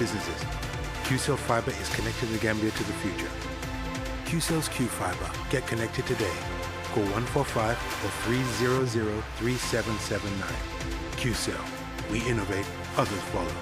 businesses. QCell Fiber is connecting the Gambia to the future. QCell's Q Fiber. Get connected today. Call 145 or 300-3779. QCell. We innovate, others follow.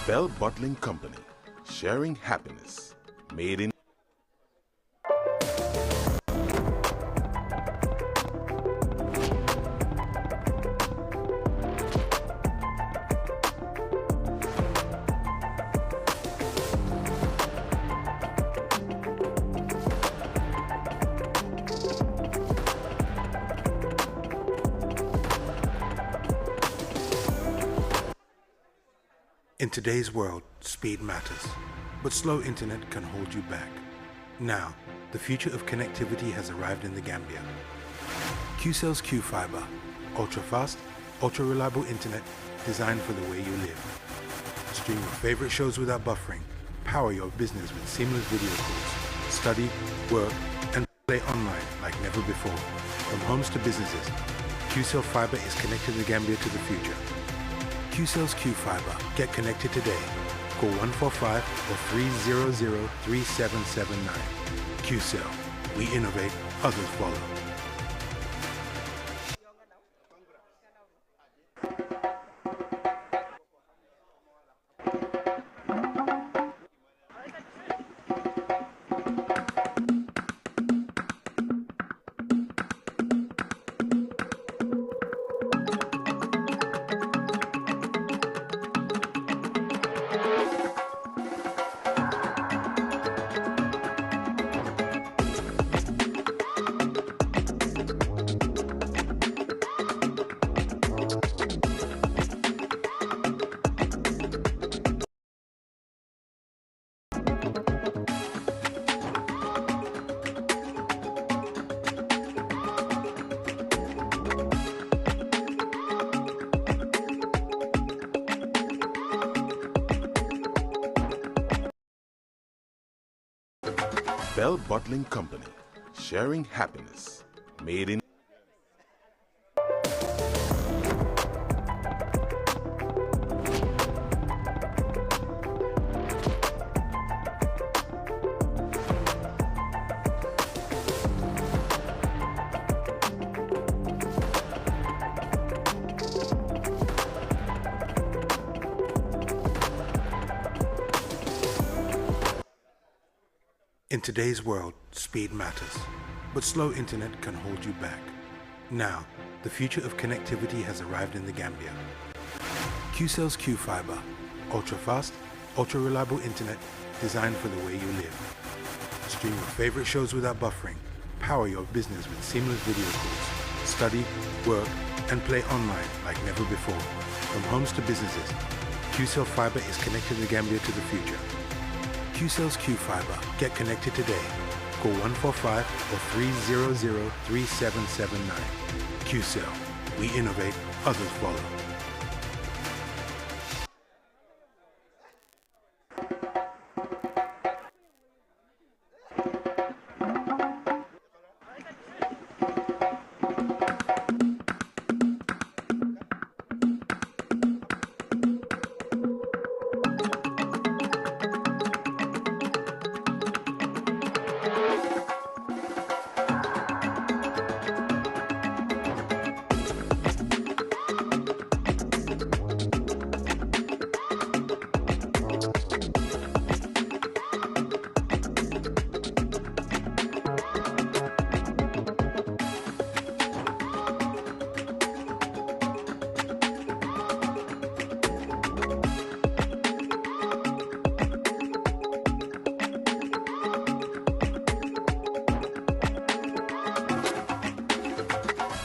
Bell Bottling Company, sharing happiness, made in In today's world, speed matters, but slow internet can hold you back. Now, the future of connectivity has arrived in the Gambia. QCell's Q Fiber, ultra-fast, ultra-reliable internet designed for the way you live. Stream your favorite shows without buffering. Power your business with seamless video calls. Study, work, and play online like never before. From homes to businesses, QCell Fiber is connecting the Gambia to the future. QCell's Q Fiber. Get connected today. Call 145 or 300-3779. QCell. We innovate, others follow. Bell Bottling Company, sharing happiness, made in In today's world, speed matters, but slow internet can hold you back. Now, the future of connectivity has arrived in the Gambia. QCell's Q Fiber, ultra-fast, ultra-reliable internet designed for the way you live. Stream your favorite shows without buffering. Power your business with seamless video calls. Study, work, and play online like never before. From homes to businesses, QCell Fiber is connecting the Gambia to the future. QCell's Q Fiber. Get connected today. Call 145 or 300-3779. QCell. We innovate, others follow.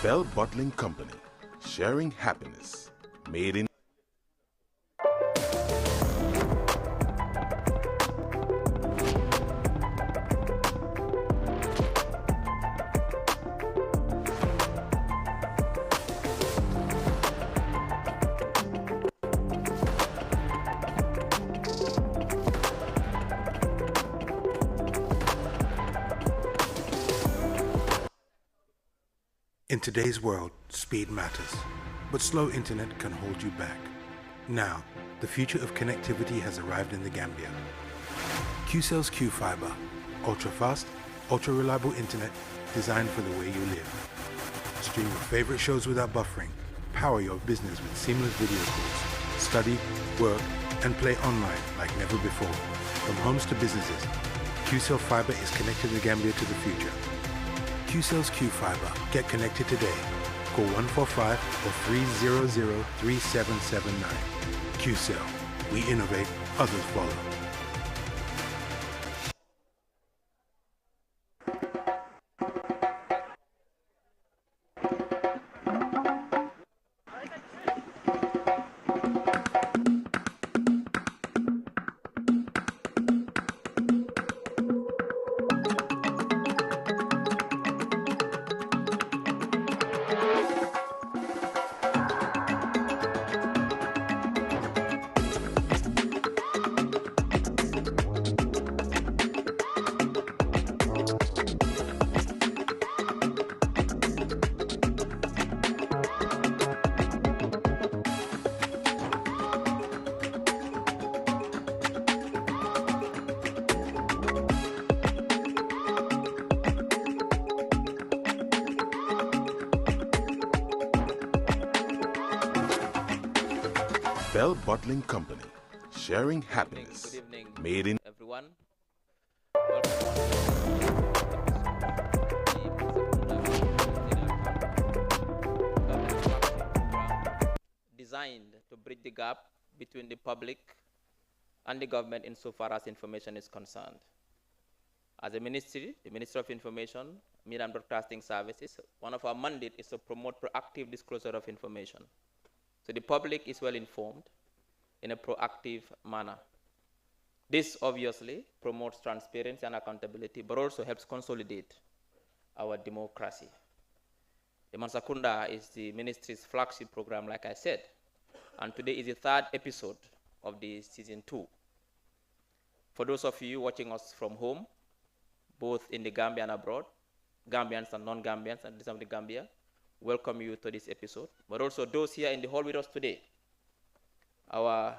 Bell Bottling Company, sharing happiness, made in In today's world, speed matters, but slow internet can hold you back. Now, the future of connectivity has arrived in the Gambia. QCell's Q-Fiber, ultra-fast, ultra-reliable internet designed for the way you live. Stream your favorite shows without buffering. Power your business with seamless video calls. Study, work, and play online like never before. From homes to businesses, QCell Fiber is connecting the Gambia to the future. QCell's Q-Fiber. Get connected today. Call 145 or 300-3779. QCell. We innovate, others follow. Bell Bottling Company, sharing happiness, Good evening, made in everyone. Designed to bridge the gap between the public and the government insofar as information is concerned. As a ministry, the Ministry of Information, Media and Broadcasting Services, one of our mandates is to promote proactive disclosure of information. So the public is well informed in a proactive manner. This obviously promotes transparency and accountability, but also helps consolidate our democracy. The Mansa Kunda is the ministry's flagship program, like I said, and today is the third episode of the season 2. For those of you watching us from home, both in the Gambia and abroad, Gambians and non-Gambians and of the Gambia, welcome you to this episode, but also those here in the hall with us today. Our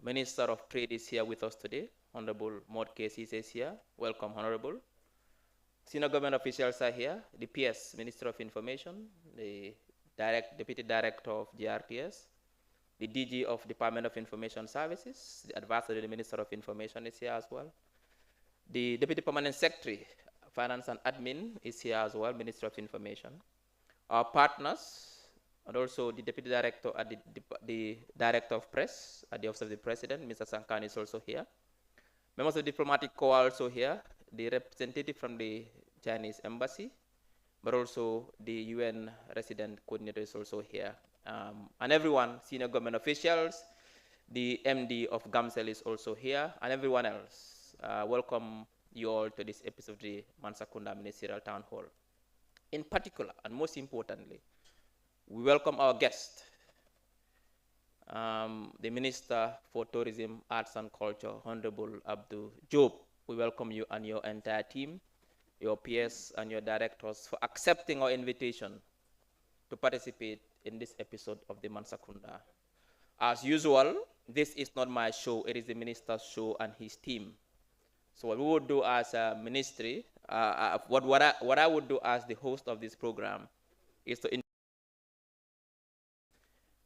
Minister of Trade is here with us today. Honorable Maud Cases is here. Welcome, Honorable. Senior government officials are here. The PS, Minister of Information, the Deputy Director of GRTS, the DG of Department of Information Services, the advisor to the Minister of Information is here as well. The Deputy Permanent Secretary, Finance and Admin is here as well, Minister of Information. Our partners, and also the Deputy Director at the Director of Press at the Office of the President, Mr. Sankan is also here. Members of the Diplomatic Corps are also here, the representative from the Chinese Embassy, but also the UN Resident Coordinator is also here. And everyone, senior government officials, the MD of GAMCEL is also here, and everyone else. Welcome you all to this episode of the Mansa Kunda Ministerial Town Hall. In particular, and most importantly, we welcome our guest, the Minister for Tourism, Arts and Culture, Honorable Abdoulie Jobe. We welcome you and your entire team, your peers and your directors for accepting our invitation to participate in this episode of the Mansa Kunda. As usual, this is not my show, it is the Minister's show and his team. So what we would do as a ministry, what I would do as the host of this program is to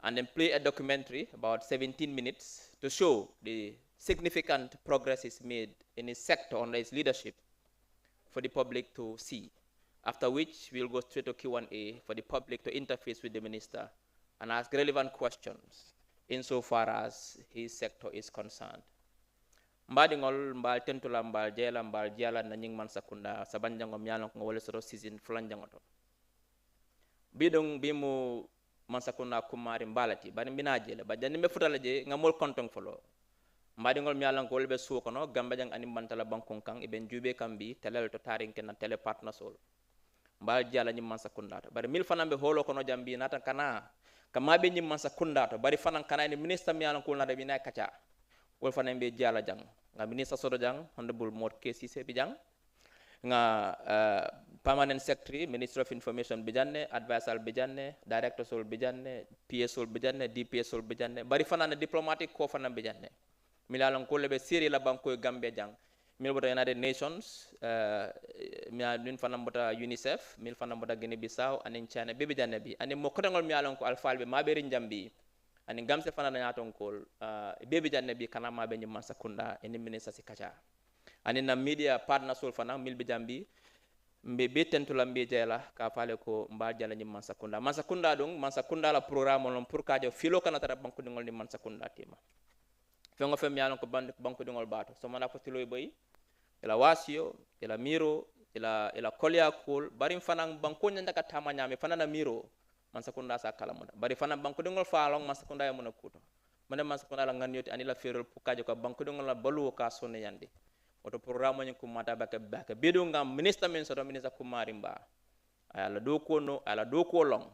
and then play a documentary about 17 minutes to show the significant progress is made in his sector under his leadership for the public to see. After which we'll go straight to Q&A for the public to interface with the minister and ask relevant questions insofar as his sector is concerned. Mbadingol mbal tentula mbal jela mbal jala na nying Mansa Kunda sabanjango myalong ngole soro season fulanjangoto. bidong bimu Mansa Kunda kumari mbalati bari mbina jele ba jani me futala je ngamol kontong folo mbadi ngol mialan ko be sukono gamba jang ani bantala bankon kan iben jube kambi telel to tarin ken tele partner sol mbal jala ni Mansa Kunda to bari mil fanambe holo kono jambi nata kana kama be ni Mansa Kunda to bari fanan kana ni minister mialan ko na de bina kacha wol fanambe jala jang nga minister sodo jang honorable mod kesi se bi jang nga permanent secretary minister of information bijanne advisor bijanne director sol bijanne ps sol bijanne dps sol bijanne bari fanana diplomatic ko fanan bijanne milalan ko lebe siri la banko gambia jang mil bota united nations mi adun fanan bota unicef mil fanan bota guinea bissau anin china be bijanne bi ani mo kotangol mi alan ko alfalbe maberi njambi ani gamse fanana nyaton ko be bijanne bi kana mabe ni Mansa Kunda eni minister si kacha ani na media partner sol fanan mil bijambi mbe be tentula mbe jela ka fale ko mba jala ni Mansa Kunda dong Mansa Kunda la programme on pour kajo filo kana tara banku dingol ni Mansa Kunda tema fengo fem yalon ko banku dingol bato so mana ko tilo boy ila wasio ila miro ila kolya kul bari fanan banku nyanda ka tama nyame fanana miro Mansa Kunda sa kala muda bari fanan banku dingol falong Mansa Kunda ya muna kuto mane Mansa Kunda la nganyoti anila ferol pour kajo ko banku dingol la balu ka sonne yandi oto programme ni ko mata baka bedo ngam minister men soto minister kumari mba ala do ko no ala do ko long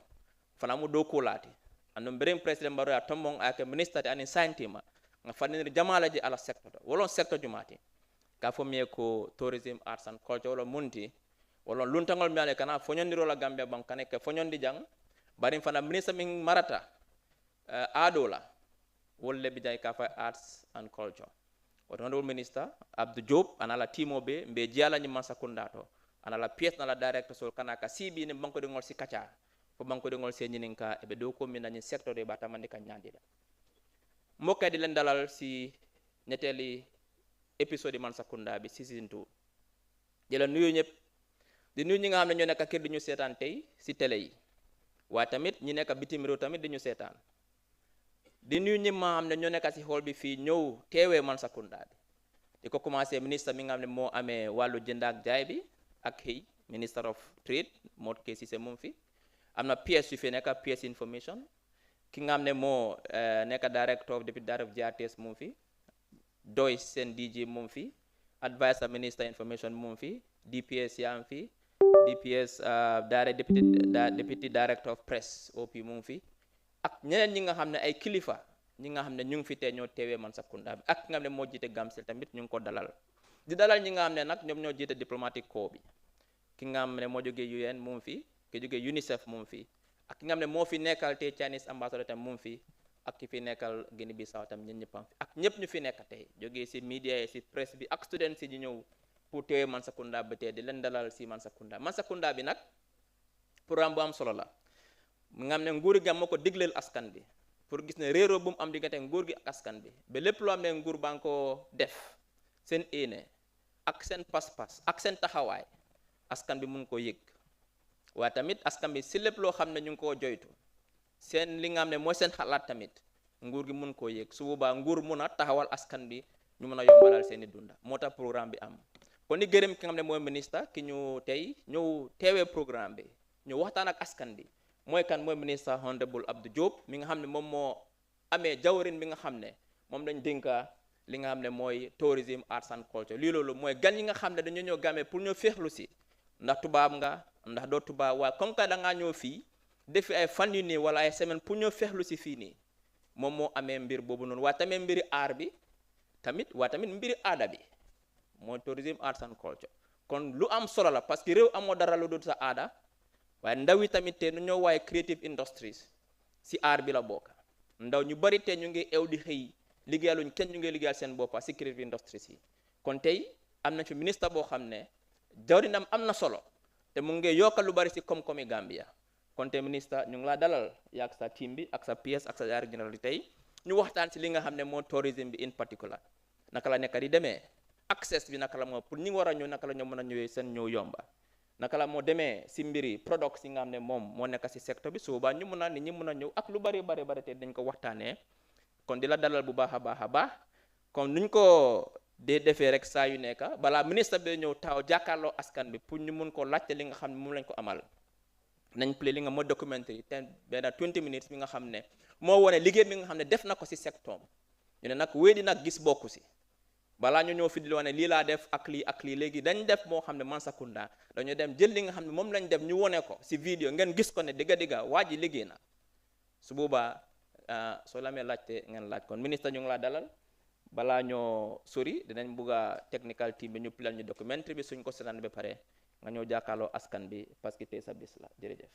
fana mu do ko lati andum berem president baro ya tombong ake minister ani santima nga fanir jamala ji ala sector wolon sector jumati ka fo mi ko tourism arts and culture wala munti wolon luntangol mi ale kana fonyondiro la gambia bank kane ke fonyondi jang bari fana minister min marata adola wolle bi jay ka fa arts and culture honorable minister Abdoulie Jobe anala timo be mbe jiala ni Mansa Kunda to anala pièce na la director sol kana ka sibi ni banko de ngol si kacha fo banko de ngol se nyininka e be do ko min ni secteur de batamande ka nyandida mokka di len dalal si neteli episode Mansa Kunda bi season 2 di la nuyu ñep di nuyu ñi nga xamne ñoo nekk kër di ñu sétane tay si télé yi wa tamit ñi nekk bitim réew tamit di ñu sétane di nuyu ñi ma xam ne ñoo nekk si xool bi fii ñëw teewee Mansa Kunda bi di ko commencé ministre mi nga xam ne moo amee wàllu jënd ak jaay bi ak xëy minister of trade moo kee si moom fi am na PS yu fi nekk PS information ki nga xam ne moo nekk director of deputy director of GRTS moom fi doy seen DG moom fi advisor minister information moom fi DPS yaa am fi DPS deputy director of press OP moom fi ak ñeneen ñi nga xam ne ay kilifa ñi nga xam ne ñu ngi fi tee ñoo teewee Mansa Kunda bi ak nga xam ne moo jiite Gamcel tamit ñu ngi ko dalal di dalal ñi nga xam ne nag ñoom ñoo jiite diplomatique corps bi ki nga xam ne moo jógee UN moom fi ki jógee UNICEF moom fi ak ki nga xam ne moo fi nekkal tey Chinese ambassador tam moom fi ak ki fi nekkal Guinée Bissau tam ñun ñëppam fi ak ñëpp ñu fi nekk tey jógee si media yi si presse bi ak students si ñu ñëw pour teewee Mansa Kunda ba tey di leen dalal si Mansa Kunda bi nag programme bu am solo la mu nga xam ne nguur gi moo ko digleel askan bi pour gis ne réeroo bu mu am diggante nguur gi ak askan bi ba lépp loo xam ne nguur baa ngi ko def seen éene ak seen pas-pas ak seen taxawaay askan bi mun koo yëg waaye tamit askan bi si lépp loo xam ne ñu ngi koo joytu seen li nga xam ne mooy seen xalaat tamit nguur gi mun koo yëg su boobaa nguur mun a taxawal askan bi ñu mun a yombalal seen i dunda moo tax programme bi am kon ni gërëm ki nga xam ne mooy ministre ki ñu tey ñëw teewee programme bi ñu waxtaan ak askan bi mooy kan mooy ministre honorable Abdoulie Jobe mi nga xam ne moom moo amee jawrin bi nga xam ne moom dañ dénka li nga xam ne mooy tourism arts and culture lii loolu mooy gan yi nga xam ne dañu ñëw Gambie pour ñëw féexlu si ndax tubaab nga ndax doo tubaab waaye comme que da ngaa ñëw fii defi ay fan yu nii wala ay semaine pour ñëw féexlu si fii nii moom moo amee mbir boobu noonu waaye tamit mbiri aar bi tamit waaye tamit mbiri aada bi mooy tourism arts and culture kon lu am solo la parce que réew amoo dara lu dul sa aada waaye ndaw yi tamit te nu ñoo waaye creative industries si aar bi la bokk ndaw ñu bari te ñu ngi ew di xëy liggéeyaluñ kenn ñu ngi liggéeyal seen boppa si creative industries yi kon tey am na fi ministre boo xam ne jawrinam am na solo te mu ngi yokkal lu bari si koom-koomi Gambia kon te ministre ñu ngi laa dalal yaag sa team bi ak sa PS ak sa yaar général tey ñu waxtaan si li nga xam ne moo tourisme bi in particular naka la nekk di demee access bi naka la moo pour ñi war a ñëw naka la ñoo mën a ñëwee seen ñëw yomba naka la moo demee si mbiri products yi nga xam ne moom moo nekk si secteur bi su boobaa ñu mun a nit ñi mun a ñëw ak lu bari te dañ ko waxtaanee kon di la dalal bu baax a baax kon nuñ ko dee defee rek saa yu nekk balaa ministre bi ñëw taw jàkkaarloo askan bi pour ñu mun ko laajte li nga xam ne moom lañ ko amal nañ play li nga mo documentary 20 minutes mi nga xam ne moo wone liggéey mi nga xam ne def na ko si secteur ñu ne nag wéedi nag gis bokku si balaa ñu ñëw fi di wane lii laa def ak lii léegi dañ def moo xam ne Mansa Kunda dañu dem jël li nga xam ne moom lañ def ñu wone ko si vidéo ngeen gis ko ne digga waa ji liggéey na su boobaa soo la amee laajte ngeen laaj kon ministre ñu ngi laa dalal balaa ñoo sori dinañ bugg a technical team bi ñu pilal ñu documentary bi suñ ko seetaan ba pare nga ñëw jàkkaarloo askan bi parce que tey sa bis la jërëjëf.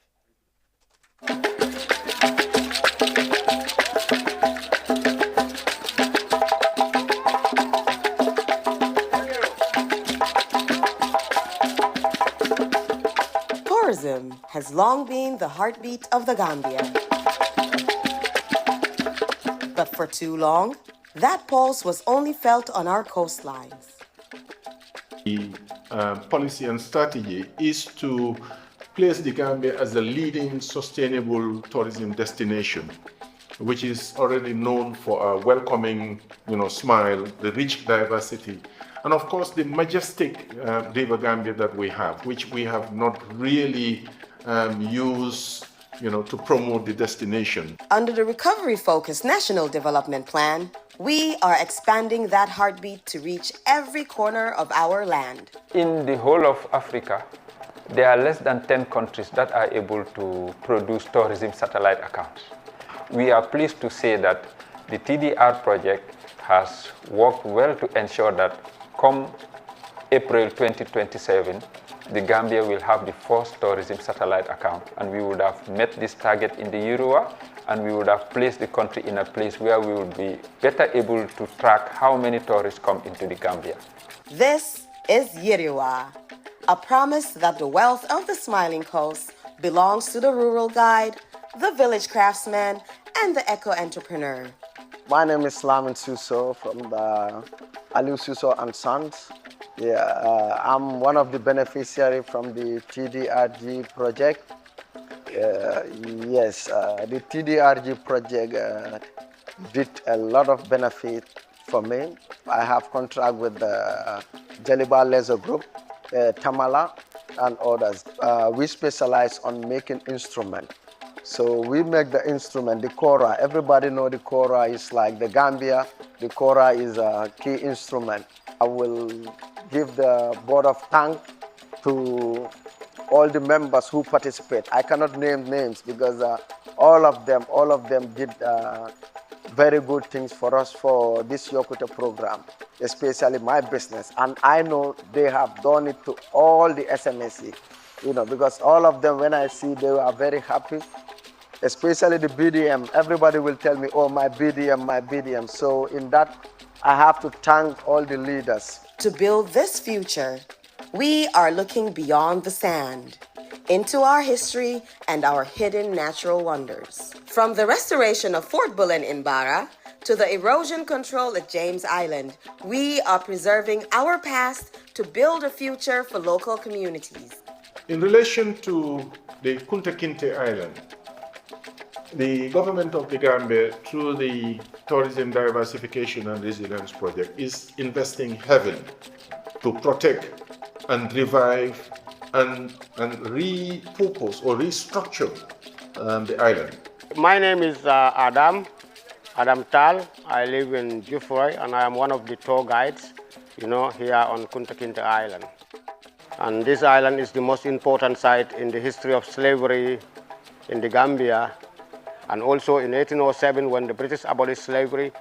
Tourism has long been the heartbeat of the Gambia. But for too long, that pulse was only felt on our coastlines. The policy and strategy is to place the Gambia as a leading sustainable tourism destination, which is already known for a welcoming, smile, the rich diversity, and of course the majestic river Gambia that we have, which we have not really used to promote the destination. Under the recovery-focused National Development Plan, we are expanding that heartbeat to reach every corner of our land. In the whole of Africa, there are less than 10 countries that are able to produce tourism satellite accounts. We are pleased to say that the TDR project has worked well to ensure that come April 2027, the Gambia will have the first tourism satellite account, and we would have met this target in the Euro, and we would have placed the country in a place where we would be better able to track how many tourists come into the Gambia. This is Yiriwa, a promise that the wealth of the Smiling Coast belongs to the rural guide, the village craftsman, and the eco-entrepreneur. My name is Lamin Suso from the Aliu Suso and Sons. I'm one of the beneficiaries from the TDRG project. The TDRG project did a lot of benefit for me. I have contract with the Jaliba Leisure Group, Tamala, and others. We specialize on making instruments. So we make the instrument, the kora. Everybody know the kora is like the Gambia. The kora is a key instrument. I will give the board of thanks to all the members who participate. I cannot name names because all of them did very good things for us for this Yokuta program, especially my business. And I know they have done it to all the SMSC, because all of them, when I see, they are very happy. Especially the BDM, everybody will tell me, oh, my BDM, my BDM. So in that, I have to thank all the leaders. To build this future, we are looking beyond the sand, into our history and our hidden natural wonders. From the restoration of Fort Bullen in Barra to the erosion control at James Island, we are preserving our past to build a future for local communities. In relation to the Kunta Kinte Island, the government of the Gambia, through the Tourism Diversification and Resilience Project, is investing heavily to protect and revive and repurpose or restructure the island. My name is Adam Tal. I live in Jufroy, and I am one of the tour guides, here on Kunta Kinte Island. And this island is the most important site in the history of slavery in the Gambia. And also in 1807, when the British abolished slavery,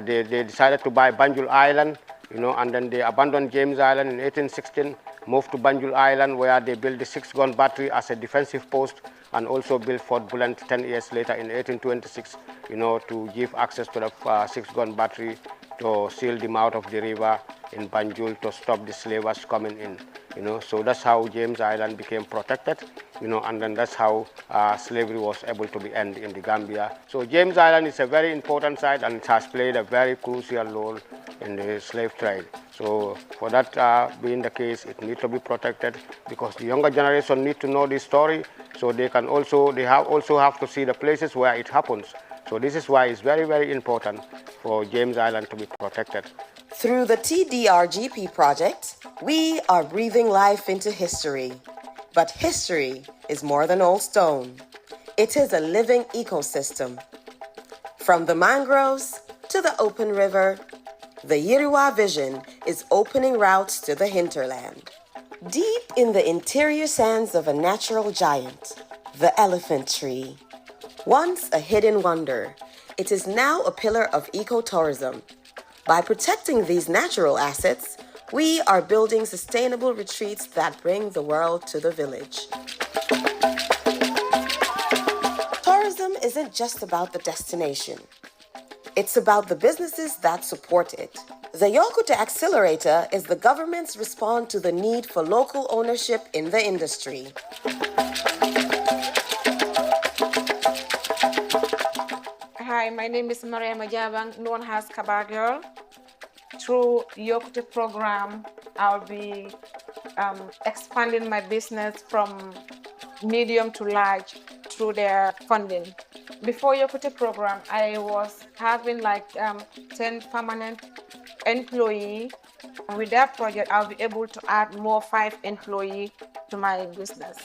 they decided to buy Banjul Island, and then they abandoned James Island in 1816, moved to Banjul Island, where they built the 6-gun battery as a defensive post, and also built Fort Bullen 10 years later in 1826, to give access to the 6-gun battery to seal the mouth of the river in Banjul to stop the slavers coming in. So that's how James Island became protected, and then that's how slavery was able to be ended in the Gambia. So James Island is a very important site, and it has played a very crucial role in the slave trade. So for that being the case, it needs to be protected because the younger generation need to know this story, so they also have to see the places where it happens. So this is why it's very, very important for James Island to be protected. Through the TDRGP project, we are breathing life into history, But history is more than old stone. It is a living ecosystem. From the mangroves to the open river, the Yiriwa vision is opening routes to the hinterland. Deep in the interior sands of a natural giant, the elephant tree. Once a hidden wonder, it is now a pillar of ecotourism. By protecting these natural assets, we are building sustainable retreats that bring the world to the village. Tourism isn't just about the destination. It's about the businesses that support it. The Yokute Accelerator is the government's response to the need for local ownership in the industry. Hi, my name is Maria Majabang, known as Kabar Girl. Through Yokute program, I'll be expanding my business from medium to large through their funding. Before Yokute program, I was having like 10 permanent employees. With that project, I'll be able to add more 5 employees to my business.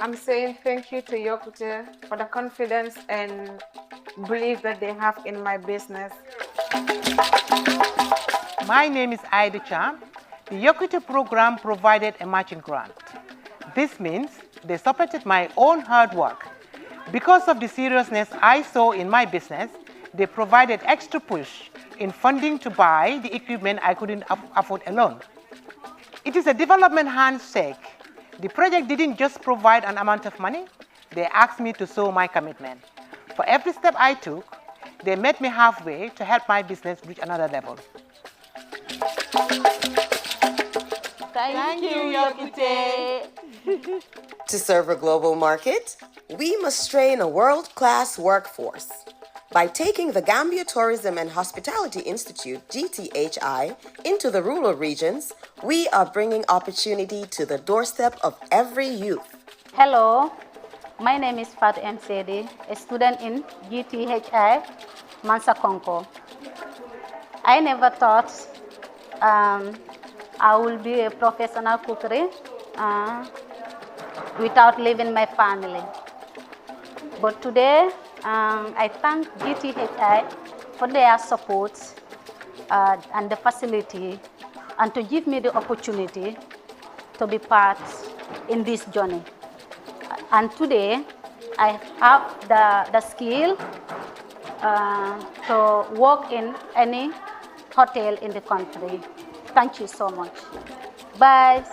I'm saying thank you to Yokute for the confidence and belief that they have in my business. My name is Aida Cham. The Yokute program provided a matching grant. This means they supported my own hard work. Because of the seriousness I saw in my business, they provided extra push in funding to buy the equipment I couldn't afford alone. It is a development handshake. The project didn't just provide an amount of money, they asked me to show my commitment. For every step I took, they met me halfway to help my business reach another level. Thank you, Yokute. To serve a global market, we must train a world-class workforce. By taking the Gambia Tourism and Hospitality Institute, GTHI, into the rural regions, we are bringing opportunity to the doorstep of every youth. Hello, my name is Fat M. Sedi, a student in GTHI, Mansa Kunda. I never thought I will be a professional cookery without leaving my family. But today, I thank GTHI for their support and the facility and to give me the opportunity to be part in this journey. And today, I have the skill to work in any hotel in the country. Thank you so much. Bye.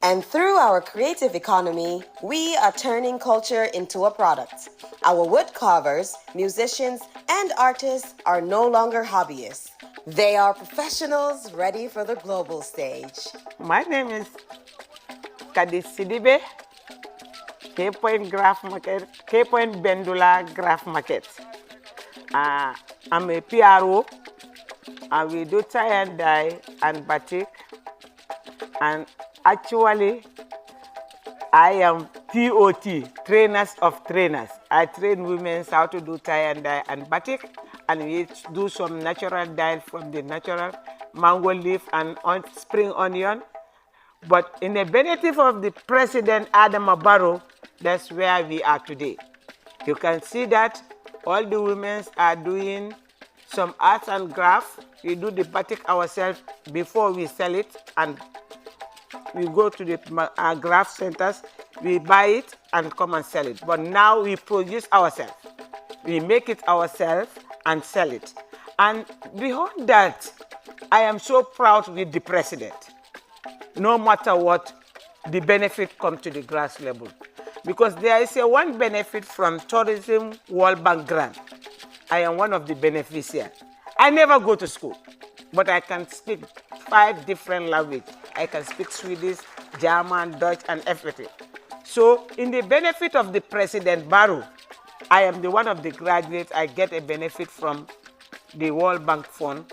And through our creative economy, we are turning culture into a product. Our wood carvers, musicians, and artists are no longer hobbyists. They are professionals ready for the global stage. My name is Kadis Sidibe, K-Point Graph Market, K-Point Bendula Graph Market. I'm a PRO, and we do tie and dye and batik. And actually, I am TOT, trainers of trainers. I train women how to do tie and dye and batik, and we do some natural dye from the natural mango leaf and spring onion. But in the benefit of the President Adama Barrow, that's where we are today. You can see that all the women are doing some arts and crafts. We do the batik ourselves before we sell it, and we go to the craft centers, we buy it and come and sell it. But now we produce ourselves. We make it ourselves and sell it. And beyond that, I am so proud with the president. No matter what, the benefit comes to the grass level. Because there is one benefit from Tourism World Bank grant. I am one of the beneficiaries. I never go to school, but I can speak 5 different languages. I can speak Swedish, German, Dutch, and everything. So in the benefit of the President Barrow, I am the one of the graduates. I get a benefit from the World Bank Fund.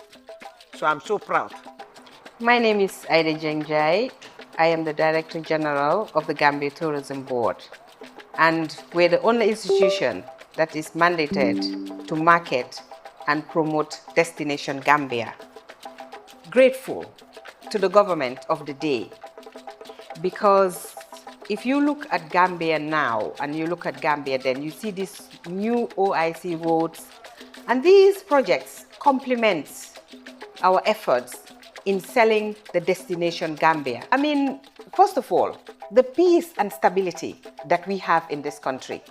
So I'm so proud. My name is Aida Jengjai. I am the Director General of the Gambia Tourism Board. And we're the only institution that is mandated to market and promote Destination Gambia. Grateful to the government of the day, because if you look at Gambia now and you look at Gambia then, you see these new OIC roads, and these projects complement our efforts in selling the destination Gambia. I mean, first of all, the peace and stability that we have in this country,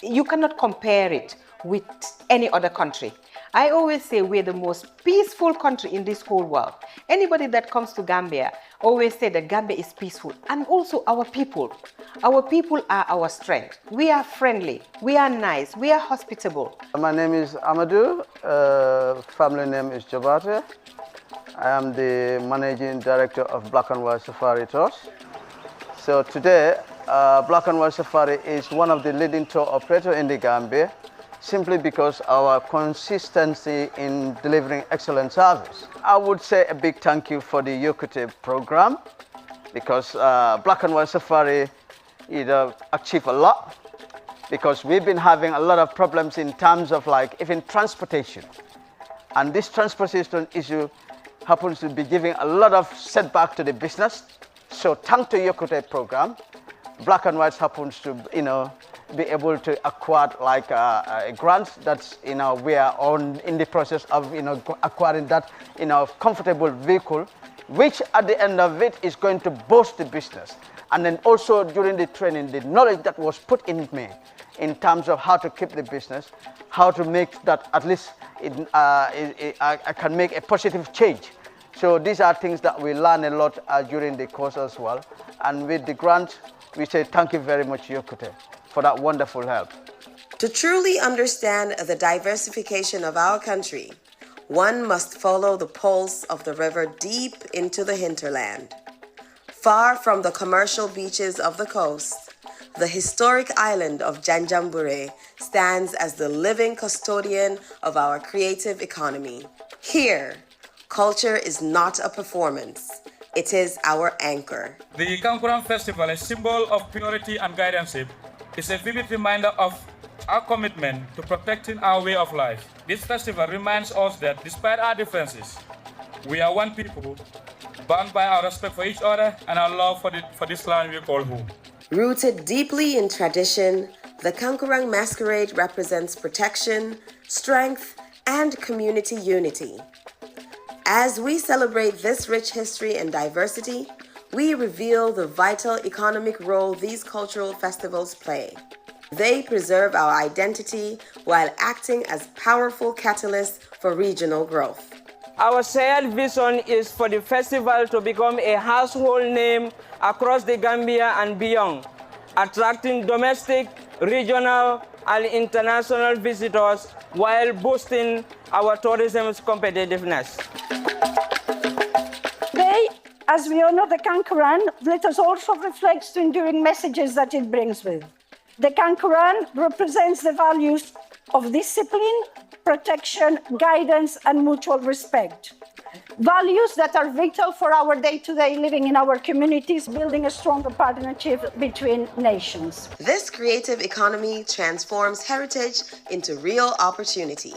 you cannot compare it with any other country. I always say we're the most peaceful country in this whole world. Anybody that comes to Gambia always say that Gambia is peaceful. And also our people. Our people are our strength. We are friendly, we are nice, we are hospitable. My name is Amadou, family name is Jobate. I am the Managing Director of Black and White Safari Tours. So today, Black and White Safari is one of the leading tour operators in the Gambia, simply because our consistency in delivering excellent service. I would say a big thank you for the Yokote program, because Black and White Safari achieved a lot, because we've been having a lot of problems in terms of like even transportation. And this transportation issue happens to be giving a lot of setback to the business. So thanks to Yokote program, Black and White happens to, be able to acquire like a grant that's, we are in the process of, acquiring that, comfortable vehicle, which at the end of it is going to boost the business. And then also during the training, the knowledge that was put in me in terms of how to keep the business, how to make that at least I can make a positive change. So these are things that we learn a lot during the course as well. And with the grant, we say thank you very much, Yokote, for that wonderful help. To truly understand the diversification of our country, one must follow the pulse of the river deep into the hinterland. Far from the commercial beaches of the coast, the historic island of Janjanbureh stands as the living custodian of our creative economy. Here, culture is not a performance, it is our anchor. The Kankuran Festival, a symbol of purity and guidance, is a vivid reminder of our commitment to protecting our way of life. This festival reminds us that despite our differences, we are one people, bound by our respect for each other and our love for this land we call home. Rooted deeply in tradition, the Kankurang Masquerade represents protection, strength, and community unity. As we celebrate this rich history and diversity, we reveal the vital economic role these cultural festivals play. They preserve our identity while acting as powerful catalysts for regional growth. Our shared vision is for the festival to become a household name across the Gambia and beyond, attracting domestic, regional, and international visitors while boosting our tourism's competitiveness. Today, as we honor the Kankuran, let us also reflect the enduring messages that it brings with. The Kankuran represents the values of discipline, protection, guidance, and mutual respect. Values that are vital for our day-to-day living in our communities, building a stronger partnership between nations. This creative economy transforms heritage into real opportunity.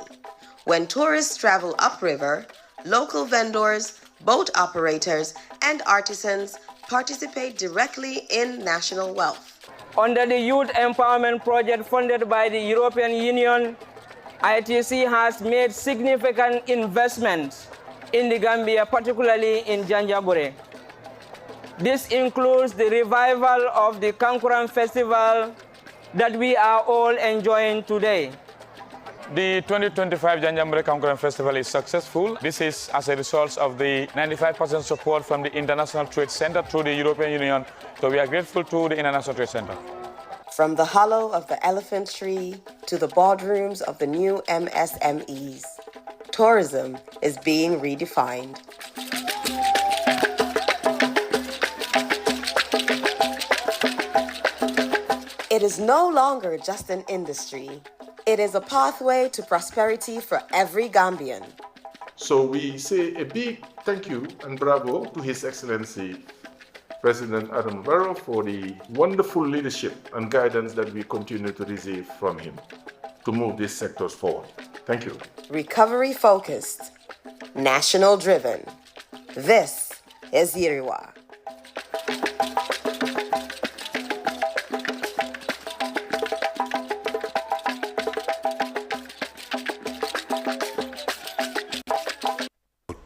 When tourists travel upriver, local vendors, boat operators, and artisans participate directly in national wealth. Under the Youth Empowerment Project funded by the European Union, ITC has made significant investments in the Gambia, particularly in Janjanbureh. This includes the revival of the Kankuran Festival that we are all enjoying today. The 2025 Janjanbureh Kankuran Festival is successful. This is as a result of the 95% support from the International Trade Center through the European Union. So we are grateful to the International Trade Center. From the hollow of the elephant tree to the boardrooms of the new MSMEs, tourism is being redefined. It is no longer just an industry. It is a pathway to prosperity for every Gambian. So we say a big thank you and bravo to His Excellency President Adam Barrow for the wonderful leadership and guidance that we continue to receive from him to move these sectors forward. Thank you. Recovery focused, national driven. This Eziriwa.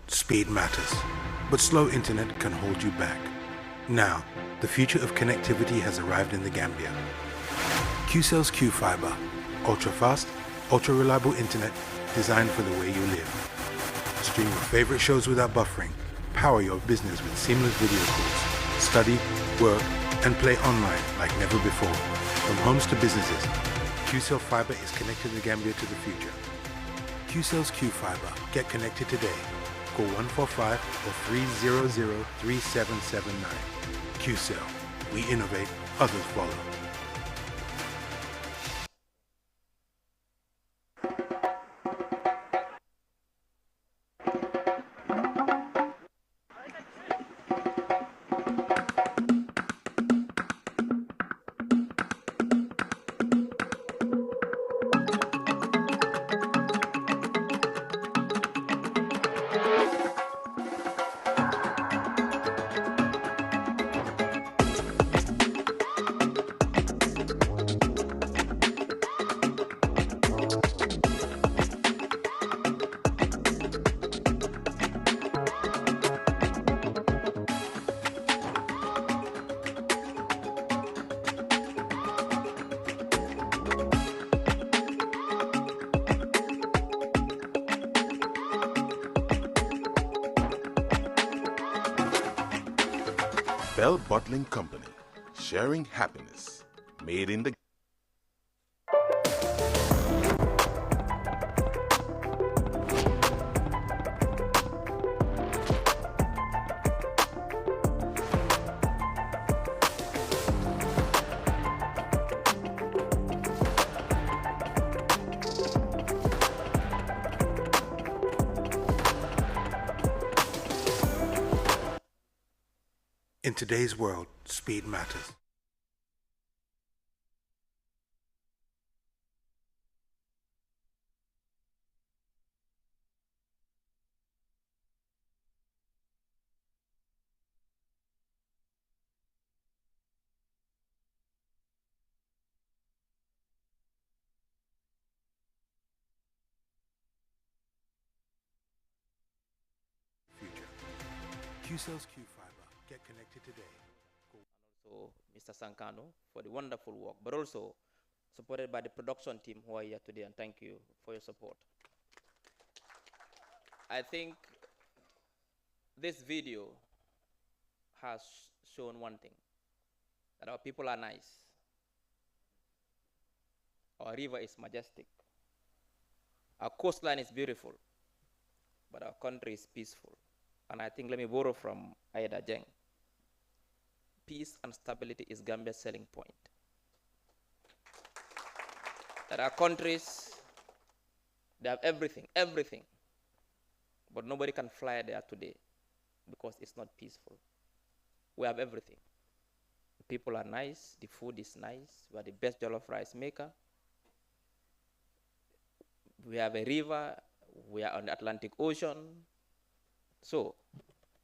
Speed matters, but slow internet can hold you back. Now, the future of connectivity has arrived in the Gambia. QCell's Q-Fiber, ultra-fast, ultra-reliable internet designed for the way you live. Stream your favorite shows without buffering. Power your business with seamless video calls. Study, work, and play online like never before. From homes to businesses, QCell Fiber is connecting the Gambia to the future. QCell's Q-Fiber. Get connected today. Call 145 or 300-3779. QCell. We innovate, others follow. Bell Bottling Company, sharing happiness, made in the In today's world, speed matters. Future. QCell's Q-Fiber. Get connected today. Also Mr. Sankano for the wonderful work, but also supported by the production team who are here today, and thank you for your support. I think this video has shown one thing, that our people are nice, our river is majestic, our coastline is beautiful, but our country is peaceful. And I think, let me borrow from Aida Jeng, peace and stability is Gambia's selling point. There are countries, they have everything, but nobody can fly there today because it's not peaceful. We have everything. The people are nice, the food is nice, we are the best jollof rice maker. We have a river, we are on the Atlantic Ocean. So,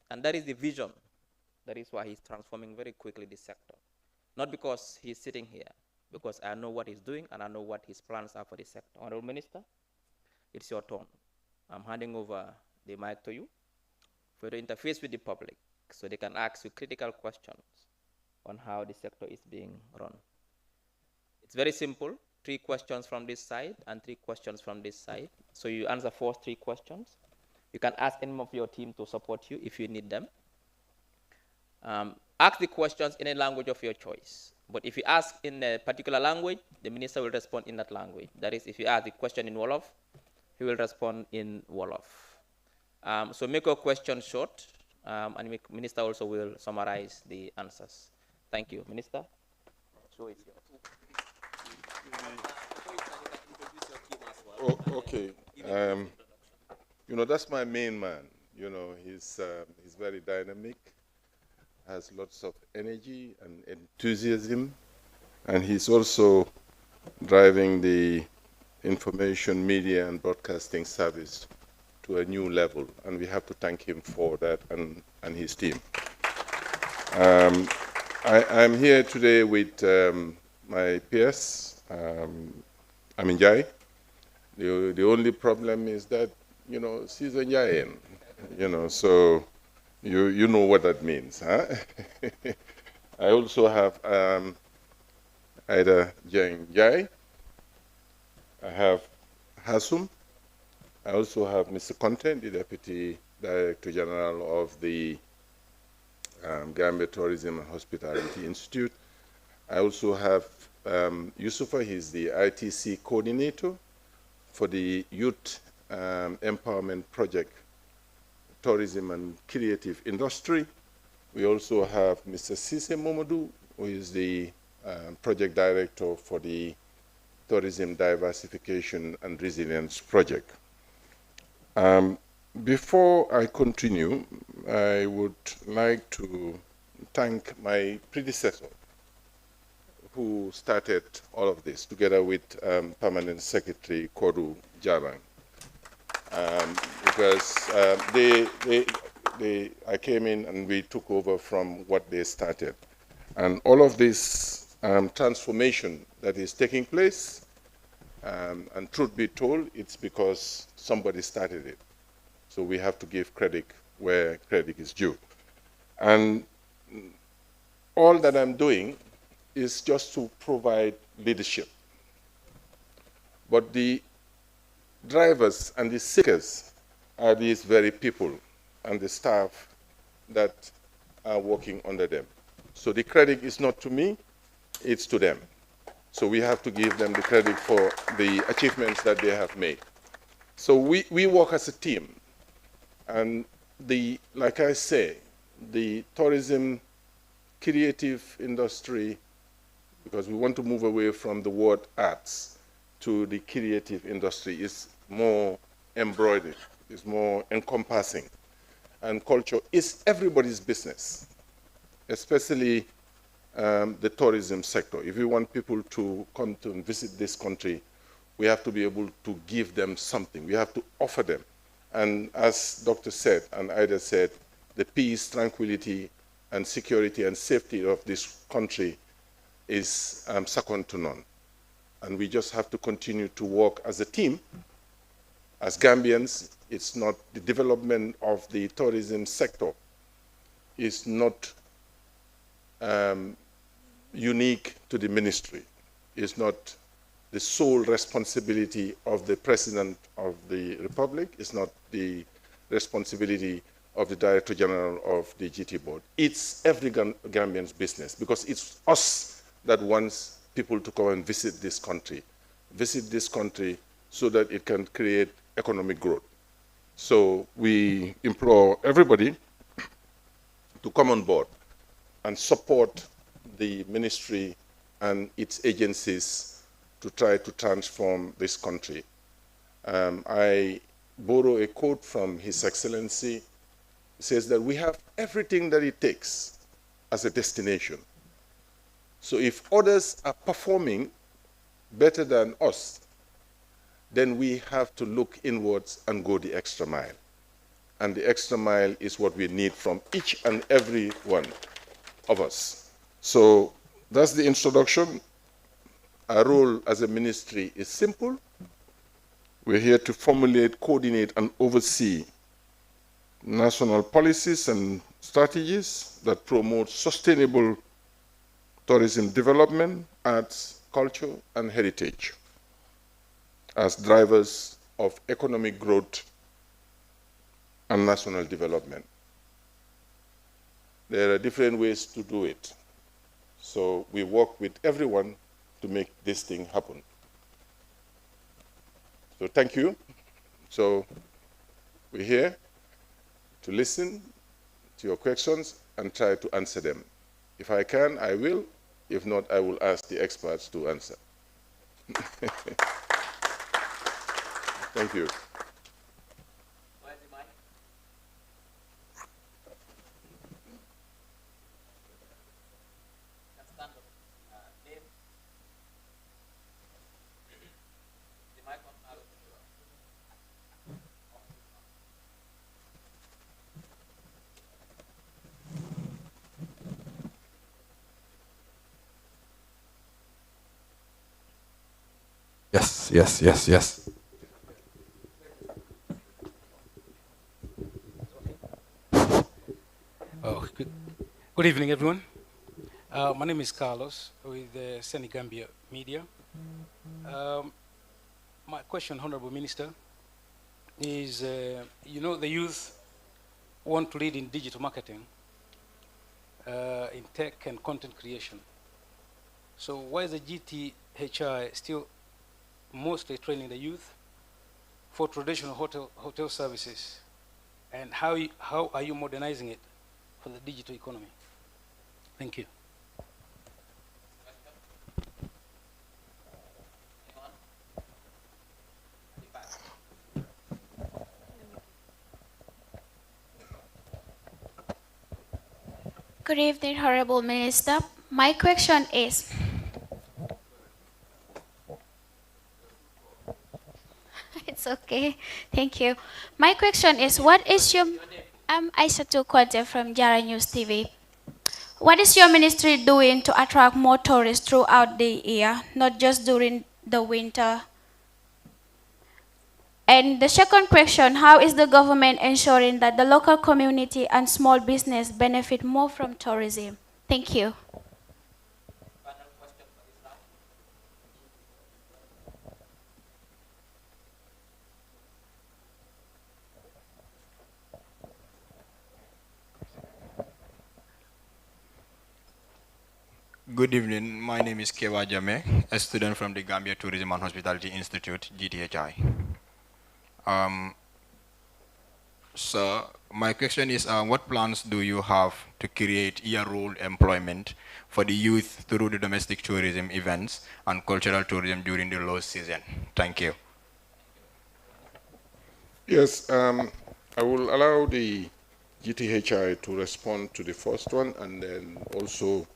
and that is the vision. That is why he's transforming very quickly this sector. Not because he's sitting here, because I know what he's doing and I know what his plans are for this sector. Honorable Minister, it's your turn. I'm handing over the mic to you for you to interface with the public so they can ask you critical questions on how the sector is being run. It's very simple, 3 questions from this side and 3 questions from this side. So you answer first 3 questions. You can ask any of your team to support you if you need them. Ask the questions in a language of your choice. But if you ask in a particular language, the minister will respond in that language. That is, if you ask the question in Wolof, he will respond in Wolof. So make your question short, and the minister also will summarize the answers. Thank you. Minister, show is yours. Oh, okay. You know, that's my main man. You know, he's very dynamic, has lots of energy and enthusiasm, and he's also driving the information, media, and broadcasting service to a new level, and we have to thank him for that and his team. I'm here today with my peers, Amin Jai. The only problem is that, you know, she's a Jayan, you know, so you know what that means, huh? I also have Ida Jang Jai. I have Hasum. I also have Mr. Content, the Deputy Director General of the Gambia Tourism and Hospitality Institute. I also have Yusufa, he's the ITC coordinator for the Youth Empowerment Project, Tourism and Creative Industry. We also have Mr. Sise Momodou, who is the project director for the Tourism Diversification and Resilience Project. Before I continue, I would like to thank my predecessor who started all of this together with Permanent Secretary Kodu Jabang. Because I came in and we took over from what they started. And all of this transformation that is taking place, and truth be told, it's because somebody started it. So we have to give credit where credit is due. And all that I'm doing is just to provide leadership. But the drivers and the seekers are these very people and the staff that are working under them. So the credit is not to me, it's to them. So we have to give them the credit for the achievements that they have made. So we work as a team. And like I say, the tourism creative industry, because we want to move away from the word arts to the creative industry, is more embroidered, is more encompassing. And culture is everybody's business, especially the tourism sector. If we want people to come to and visit this country, we have to be able to give them something. We have to offer them. And as Dr. said, and Ida said, the peace, tranquility, and security and safety of this country is second to none. And we just have to continue to work as a team. As Gambians, it's not the development of the tourism sector is not unique to the ministry. It's not the sole responsibility of the President of the Republic. It's not the responsibility of the Director General of the GT Board. It's every Gambian's business, because it's us that wants people to come and visit this country so that it can create economic growth. So we implore everybody to come on board and support the ministry and its agencies to try to transform this country. I borrow a quote from His Excellency. It says that we have everything that it takes as a destination. So if others are performing better than us, then we have to look inwards and go the extra mile. And the extra mile is what we need from each and every one of us. So that's the introduction. Our role as a ministry is simple. We're here to formulate, coordinate, and oversee national policies and strategies that promote sustainable tourism development, arts, culture, and heritage as drivers of economic growth and national development. There are different ways to do it. So we work with everyone to make this thing happen. So thank you. So we're here to listen to your questions and try to answer them. If I can, I will. If not, I will ask the experts to answer. Thank you. Yes, yes, yes, yes. Oh, good evening, everyone. My name is Carlos with Senegambia Media. My question, Honorable Minister, is the youth want to lead in digital marketing, in tech and content creation. So why is the GTHI still mostly training the youth for traditional hotel services? And how are you modernizing it for the digital economy? Thank you. Good evening, Honorable Minister. My question is, it's okay, thank you. My question is, what is your, I'm Aissatou Kwante from Jara News TV. What is your ministry doing to attract more tourists throughout the year, not just during the winter? And the second question, how is the government ensuring that the local community and small business benefit more from tourism? Thank you. Good evening. My name is Kewa Jame, a student from the Gambia Tourism and Hospitality Institute, GTHI. So my question is, what plans do you have to create year-round employment for the youth through the domestic tourism events and cultural tourism during the low season? Thank you. Yes, I will allow the GTHI to respond to the first one, and then also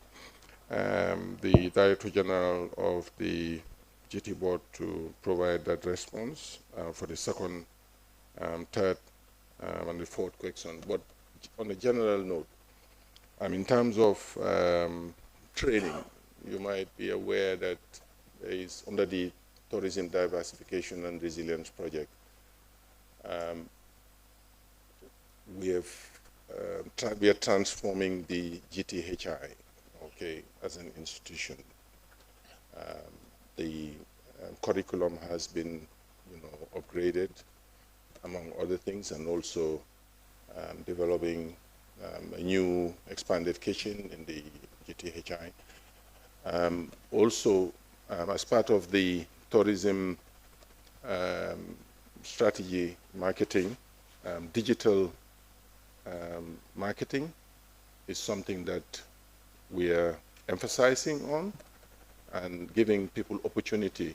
the Director General of the GT Board to provide that response for the second, third, and the fourth question. But on a general note, in terms of training, you might be aware that there is, under the Tourism Diversification and Resilience Project, we are transforming the GTHI, okay, as an institution. The curriculum has been, upgraded, among other things, and also developing a new expanded kitchen in the GTHI. Also, as part of the tourism strategy marketing, digital marketing is something that we are emphasizing on and giving people opportunity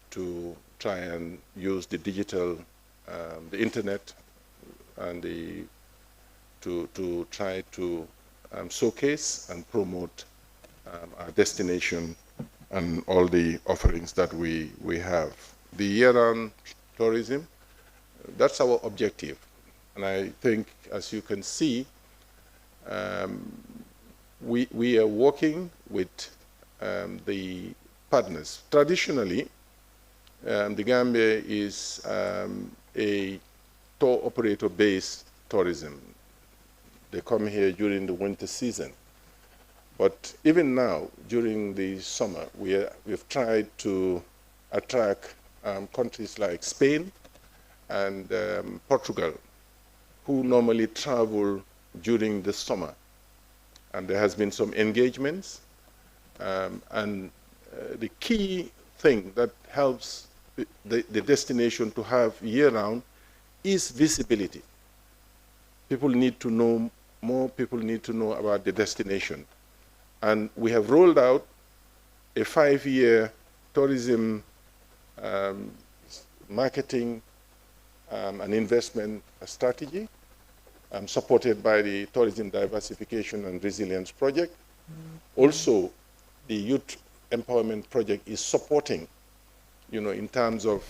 to try and use the digital, the internet, and to try to showcase and promote our destination and all the offerings that we have. The year-round tourism, that's our objective. And I think, as you can see, we are working with the partners. Traditionally, the Gambia is a tour operator-based tourism. They come here during the winter season. But even now, during the summer, we've tried to attract countries like Spain and Portugal, who normally travel during the summer. And there has been some engagements. And the key thing that helps the destination to have year-round is visibility. People need to know, more people need to know about the destination. And we have rolled out a 5-year tourism marketing and investment strategy, supported by the Tourism Diversification and Resilience Project. Also, the Youth Empowerment Project is supporting, in terms of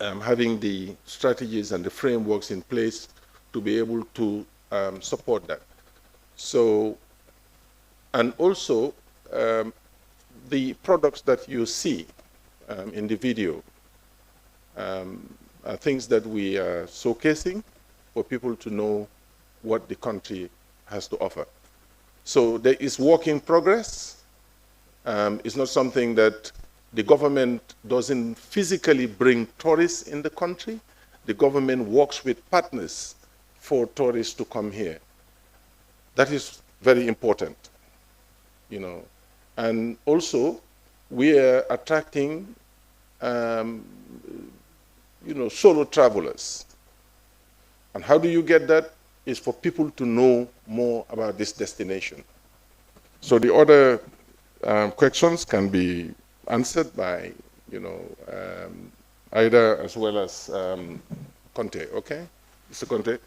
having the strategies and the frameworks in place to be able to support that. So, and also the products that you see in the video are things that we are showcasing for people to know what the country has to offer. So there is work in progress. It's not something that the government doesn't physically bring tourists in the country. The government works with partners for tourists to come here. That is very important, you know. And also, we are attracting, you know, solo travelers. And how do you get that? Is for people to know more about this destination. So the other questions can be answered by, you know, Ida as well as Conte, okay? Mr. Conte.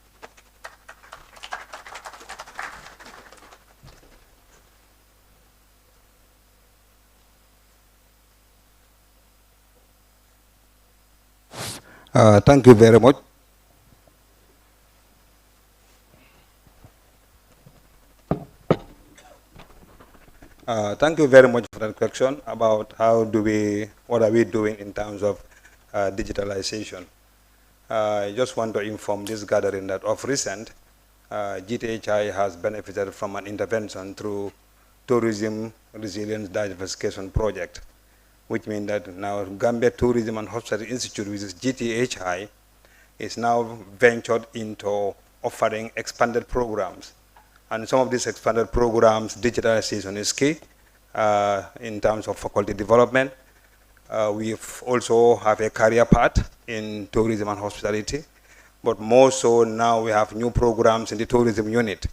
Thank you very much. Thank you very much for that question about what are we doing in terms of digitalization. I just want to inform this gathering that of recent, GTHI has benefited from an intervention through Tourism Resilience Diversification Project, which means that now Gambia Tourism and Hospitality Institute, which is GTHI, is now ventured into offering expanded programs. And some of these expanded programs, digitalization is key in terms of faculty development. We also have a career path in tourism and hospitality, but more so now we have new programs in the tourism unit.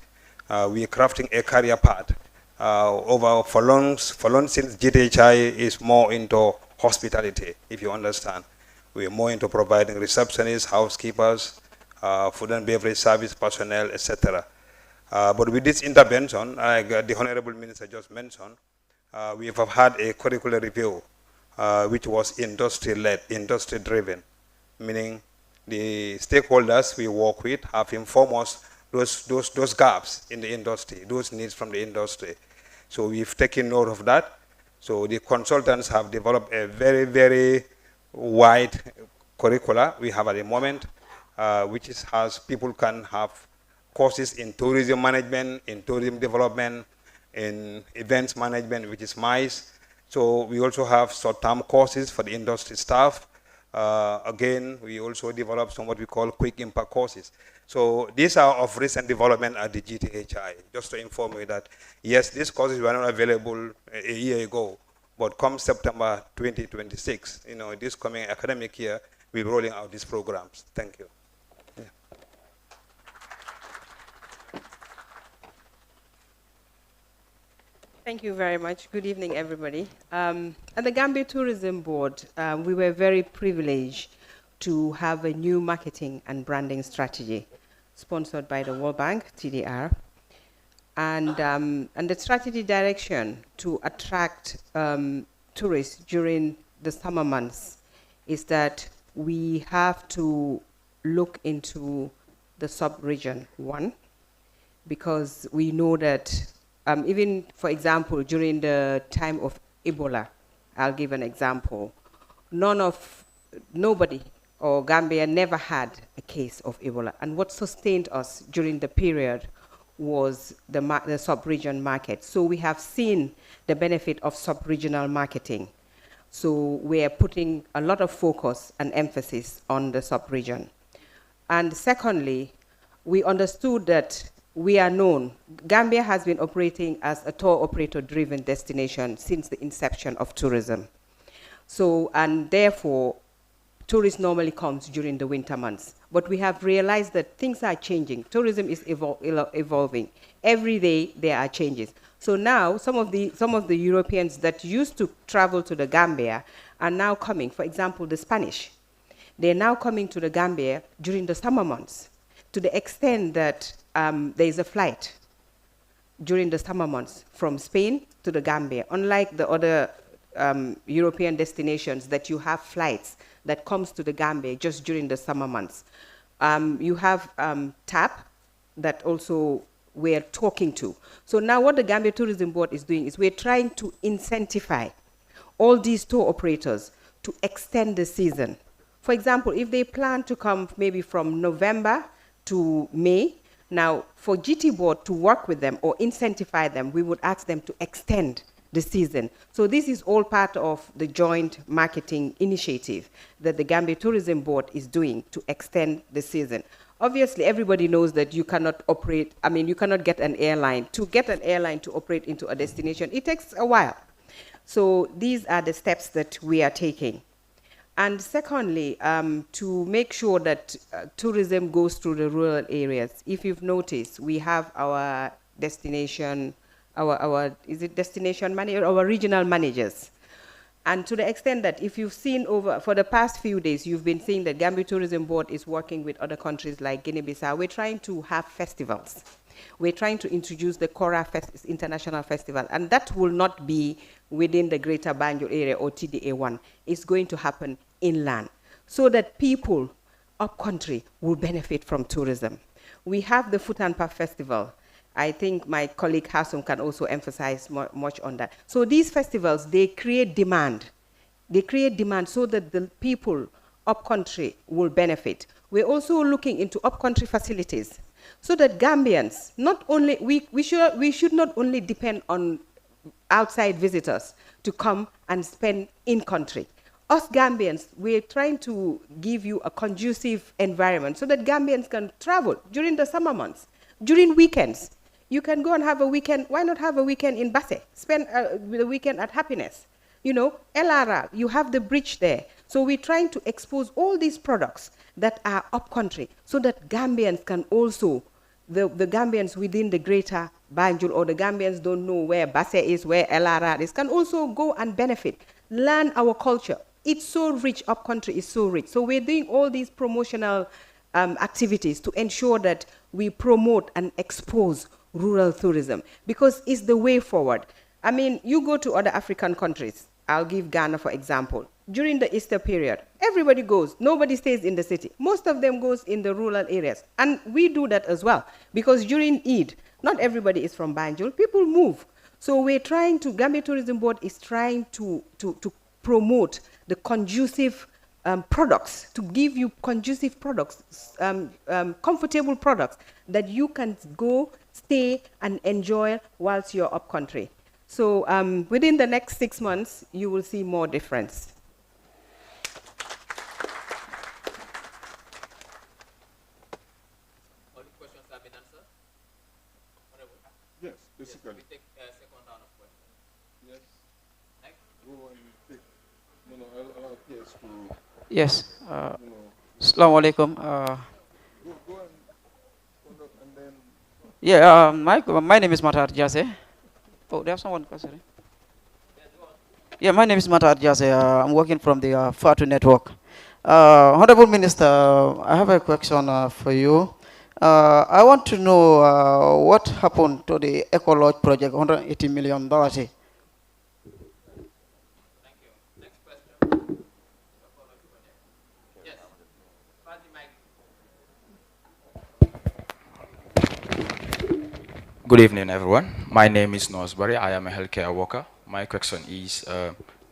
We are crafting a career path. For long since GTHI is more into hospitality, if you understand. We are more into providing receptionists, housekeepers, food and beverage service personnel, etc. But with this intervention, like the Honorable Minister just mentioned, we have had a curricular review, which was industry-led, industry-driven, meaning the stakeholders we work with have informed us those gaps in the industry, those needs from the industry. So we've taken note of that. So the consultants have developed a very, very wide curricula we have at the moment, which has people can have courses in tourism management, in tourism development, in events management, which is MICE. So we also have short-term courses for the industry staff. Again, we also develop some what we call quick impact courses. So these are of recent development at the GTHI. Just to inform you that, yes, these courses were not available a year ago, but come September 2026, you know, this coming academic year, we're rolling out these programs. Thank you. Thank you very much. Good evening, everybody. At the Gambia Tourism Board, we were very privileged to have a new marketing and branding strategy sponsored by the World Bank, TDR, and the strategy direction to attract tourists during the summer months is that we have to look into the sub-region 1, because we know that even, for example, during the time of Ebola, I'll give an example, nobody or Gambia never had a case of Ebola. And what sustained us during the period was the sub-region market. So we have seen the benefit of sub-regional marketing. So we are putting a lot of focus and emphasis on the sub-region. And secondly, we understood that we are known. Gambia has been operating as a tour operator-driven destination since the inception of tourism. So, and therefore, tourists normally comes during the winter months. But we have realized that things are changing. Tourism is evolving. Every day there are changes. So now some of the Europeans that used to travel to the Gambia are now coming. For example, the Spanish. They're now coming to the Gambia during the summer months, to the extent that there is a flight during the summer months from Spain to the Gambia. Unlike the other European destinations that you have flights that comes to the Gambia just during the summer months. You have TAP that also we're talking to. So now what the Gambia Tourism Board is doing is we're trying to incentivize all these tour operators to extend the season. For example, if they plan to come maybe from November to May, now for GT board to work with them or incentivize them, we would ask them to extend the season. So this is all part of the joint marketing initiative that the Gambia Tourism Board is doing to extend the season. Obviously, everybody knows that you cannot operate, I mean, you cannot get an airline. To get an airline to operate into a destination, it takes a while. So these are the steps that we are taking. And secondly, to make sure that tourism goes through the rural areas. If you've noticed, we have our destination, is it destination manager, our regional managers. And to the extent that if you've seen for the past few days, you've been seeing that Gambia Tourism Board is working with other countries like Guinea-Bissau. We're trying to have festivals. We're trying to introduce the Kora International Festival, and that will not be within the Greater Banjul area or TDA1. It's going to happen inland, so that people up country will benefit from tourism. We have the Futanpa Festival. I think my colleague Hassan can also emphasize much on that. So these festivals, they create demand. They create demand so that the people up country will benefit. We're also looking into up country facilities so that Gambians, not only, we should not only depend on outside visitors to come and spend in country. Us Gambians, we're trying to give you a conducive environment so that Gambians can travel during the summer months, during weekends. You can go and have a weekend. Why not have a weekend in Basse? Spend the weekend at Happiness. You know, LRR, you have the bridge there. So we're trying to expose all these products that are up country so that Gambians can also, the Gambians within the greater Banjul or the Gambians don't know where Basse is, where LRR is, can also go and benefit, learn our culture. It's so rich, up country is so rich. So we're doing all these promotional activities to ensure that we promote and expose rural tourism, because it's the way forward. I mean, you go to other African countries. I'll give Ghana, for example. During the Easter period, everybody goes. Nobody stays in the city. Most of them goes in the rural areas. And we do that as well, because during Eid, not everybody is from Banjul. People move. So we're trying to, Gambia Tourism Board is trying to promote the conducive products, to give you conducive products, comfortable products that you can go, stay, and enjoy whilst you're up country. So within the next 6 months, you will see more difference. All the questions have been answered? Yes, basically. We take a second round of questions. Yes. Next. Go and take, allow PS to... Yes. Assalamu alaikum. Go and then... Yeah, my name is Matar Jase. Oh, there's someone question. Yeah, my name is Matar Jase. I'm working from the FATU network. Honorable Minister, I have a question for you. I want to know what happened to the Eco Lodge project, $180 million. Good evening, everyone. My name is Nosbury. I am a healthcare worker. My question is,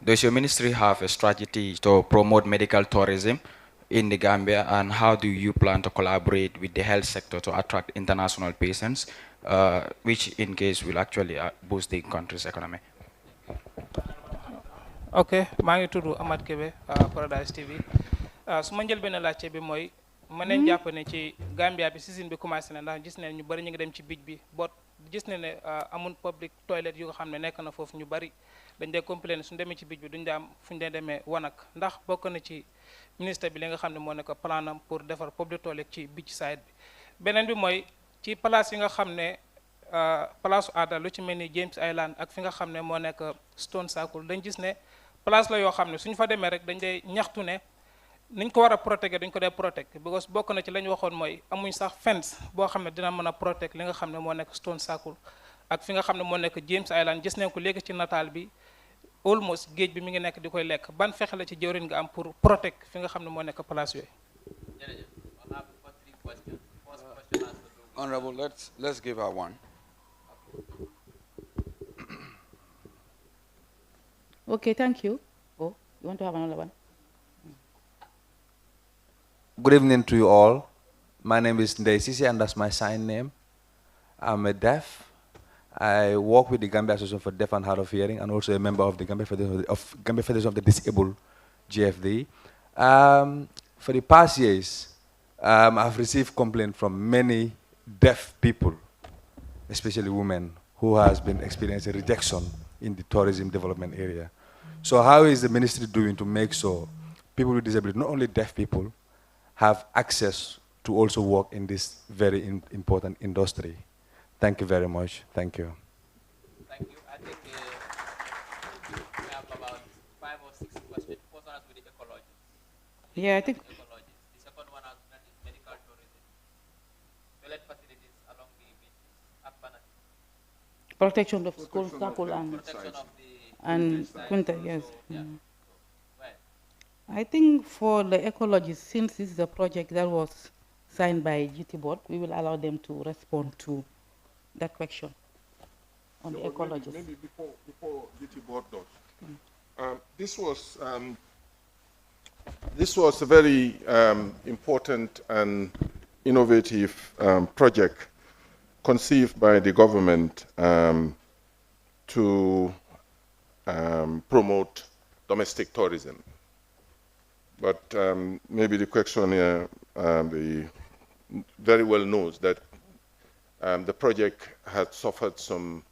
does your ministry have a strategy to promote medical tourism in the Gambia, and how do you plan to collaborate with the health sector to attract international patients, which in case will actually boost the country's economy? Okay, maa ngi tudd Amath Kebe, Paradise TV. Su ma njël benn laajte bi mooy mën nañ jàpp ne ci Gambia bi season bi commencé na ndax gis ne ñu bari ñu ngi dem ci beach bi bot gis ne amul public toilet yu nga xam ne nekk na foofu ñu bari dañ dee complain suñu demee ci beach bi duñ dee am fu ñu dee demee wanak ndax bokk na ci ministre bi li nga xam ne moo nekk planam pour defar public toilet ci beach side bi. Beneen bi mooy ci place yi nga xam ne place aada lu ci mel ni James Island ak fi nga xam ne moo nekk Stone Circle dañ gis ne place la yoo xam ne suñu fa demee rek dañ dee ñaxtu ne niñ ko war a protéger duñ ko dee protéger because bokk na ci la ñu waxoon mooy amuñ sax fence boo xam ne dina mën a protéger li nga xam ne moo nekk Stone Circle ak fi nga xam ne moo nekk James Island gis nañ ko léegi ci nataal bi almost géej bi mi ngi nekk di koy lekk ban fexe la ci jëwriñ nga am pour protéger fi nga xam ne moo nekk place yooyu. Honorable, let's give her one. Okay, thank you. Oh, You want to have another one? Good evening to you all. My name is Ndei Sisi, and that's my sign name. I'm a deaf. I work with the Gambia Association for Deaf and Hard of Hearing, and also a member of the Gambia Federation of the Disabled, GFD. For the past years, I've received complaints from many deaf people, especially women, who has been experiencing rejection in the tourism development area. So how is the ministry doing to make sure people with disability, not only deaf people, have access to also work in this very important industry? Thank you very much. Thank you. Thank you. I think we have about 5 or 6 questions. First one has with the ecologists. Yeah, I think. The second one has with medical tourism. Toilet facilities along the beaches. Protection of school, and Kunta, yes. Yeah. I think for the ecologists, since this is a project that was signed by GT board, we will allow them to respond to that question on the ecologists. Maybe before GT board does. This was a very important and innovative project conceived by the government to promote domestic tourism. But maybe the question here, very well knows that the project had suffered some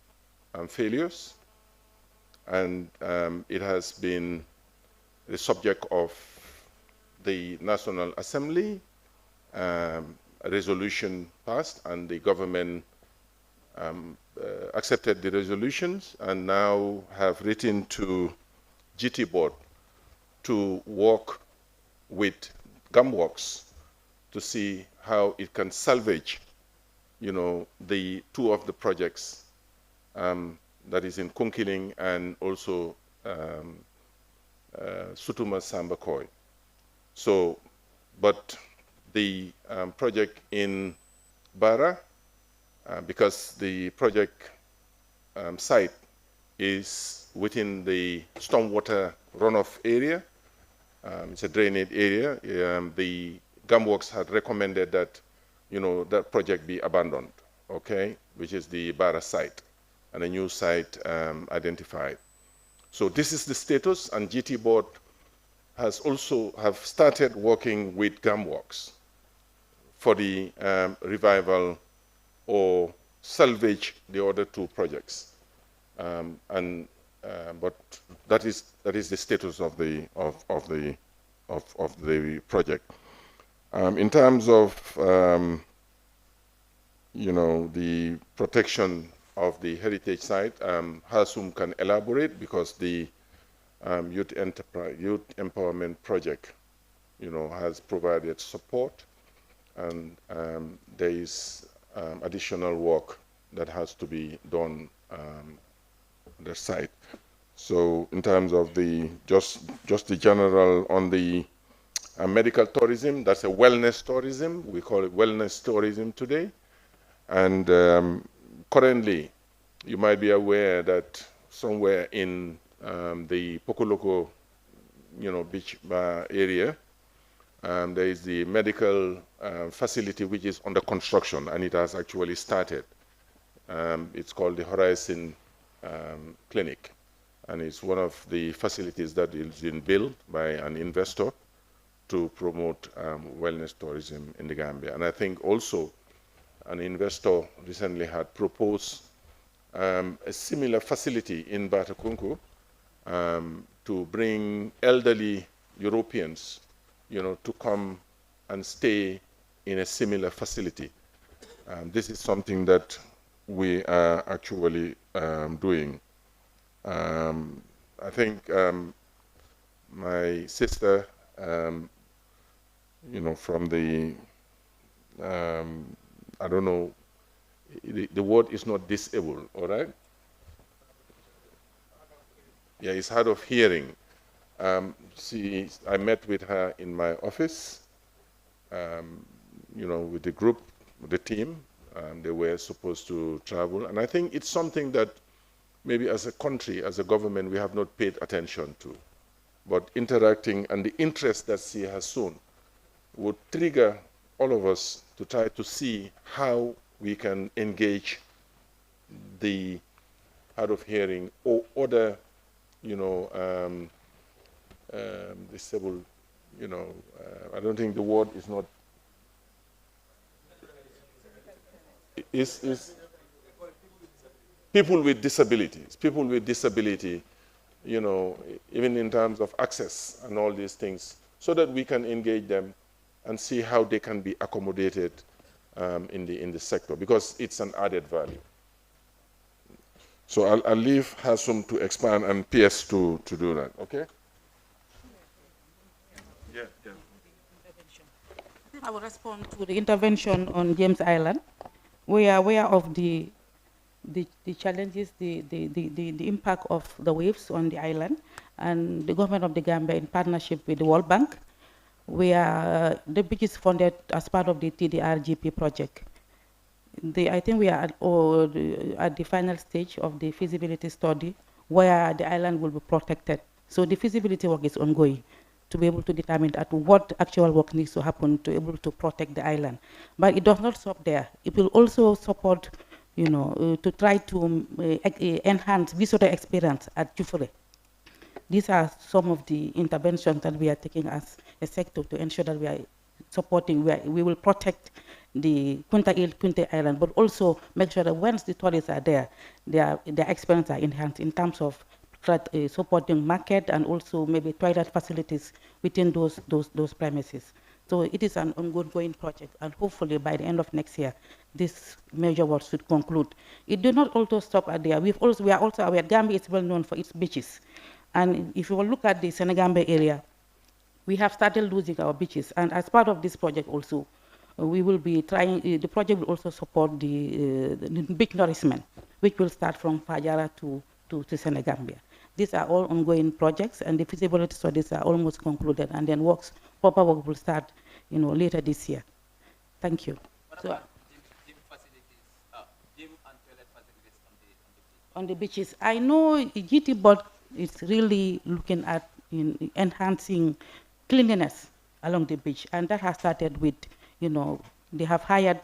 failures, and it has been the subject of the National Assembly, a resolution passed, and the government accepted the resolutions and now have written to GT board to work with Gumworks to see how it can salvage, the 2 of the projects that is in Kunkiling and also Sutuma Sambakoi. So, but the project in Bara, because the project site is within the stormwater runoff area, it's a drainage area, the Gumworks had recommended that, that project be abandoned, okay, which is the Bara site, and a new site identified. So this is the status, and GT board has also started working with Gumworks for the revival or salvage the other 2 projects, but that is the status of the project. In terms of the protection of the heritage site, Hasum can elaborate, because the youth empowerment project, has provided support, and there is additional work that has to be done on the site. So in terms of the just the general on the medical tourism, that's a wellness tourism. We call it wellness tourism today. And currently, you might be aware that somewhere in the Pokoloko, beach bar area, there is the medical facility which is under construction, and it has actually started. It's called the Horizon Clinic, and it's one of the facilities that is being built by an investor to promote wellness tourism in the Gambia. And I think also an investor recently had proposed a similar facility in Batakunku to bring elderly Europeans, to come and stay in a similar facility. This is something that we are actually doing. I think my sister, from the, I don't know, the word is not disabled, all right? Yeah, it's hard of hearing. I met with her in my office, with the group, with the team. They were supposed to travel. And I think it's something that maybe as a country, as a government, we have not paid attention to. but interacting and the interest that she has shown would trigger all of us to try to see how we can engage the hard of hearing or other, disabled, I don't think the word is not, is people with disabilities, even in terms of access and all these things, so that we can engage them and see how they can be accommodated in the sector, because it's an added value. So I'll leave Hasum to expand and PS to do that, okay? Yeah. I will respond to the intervention on James Island. We are aware of the challenges, the impact of the waves on the island, and the government of the Gambia, in partnership with the World Bank, the beach is funded as part of the TDRGP project. I think we are at the final stage of the feasibility study where the island will be protected. So the feasibility work is ongoing to be able to determine at what actual work needs to happen to be able to protect the island. But it does not stop there. It will also support, to try to enhance visitor experience at Jufure. These are some of the interventions that we are taking as a sector to ensure that we are supporting, we will protect the Kunta Island, but also make sure that once the tourists are there, their experience are enhanced in terms of supporting market and also maybe toilet facilities within those premises. So it is an ongoing project, and hopefully by the end of next year, this major work should conclude. It did not also stop at there. We are also aware Gambia is well known for its beaches. And if you will look at the Senegambia area, we have started losing our beaches. And as part of this project also, we will be trying, the project will also support the beach nourishment, which will start from Fajara to Senegambia. These are all ongoing projects, and the feasibility studies are almost concluded, and then proper work will start, later this year. Thank you. So, gym and toilet facilities on the beaches. I know GT board is really looking at enhancing cleanliness along the beach, and that has started with, they have hired,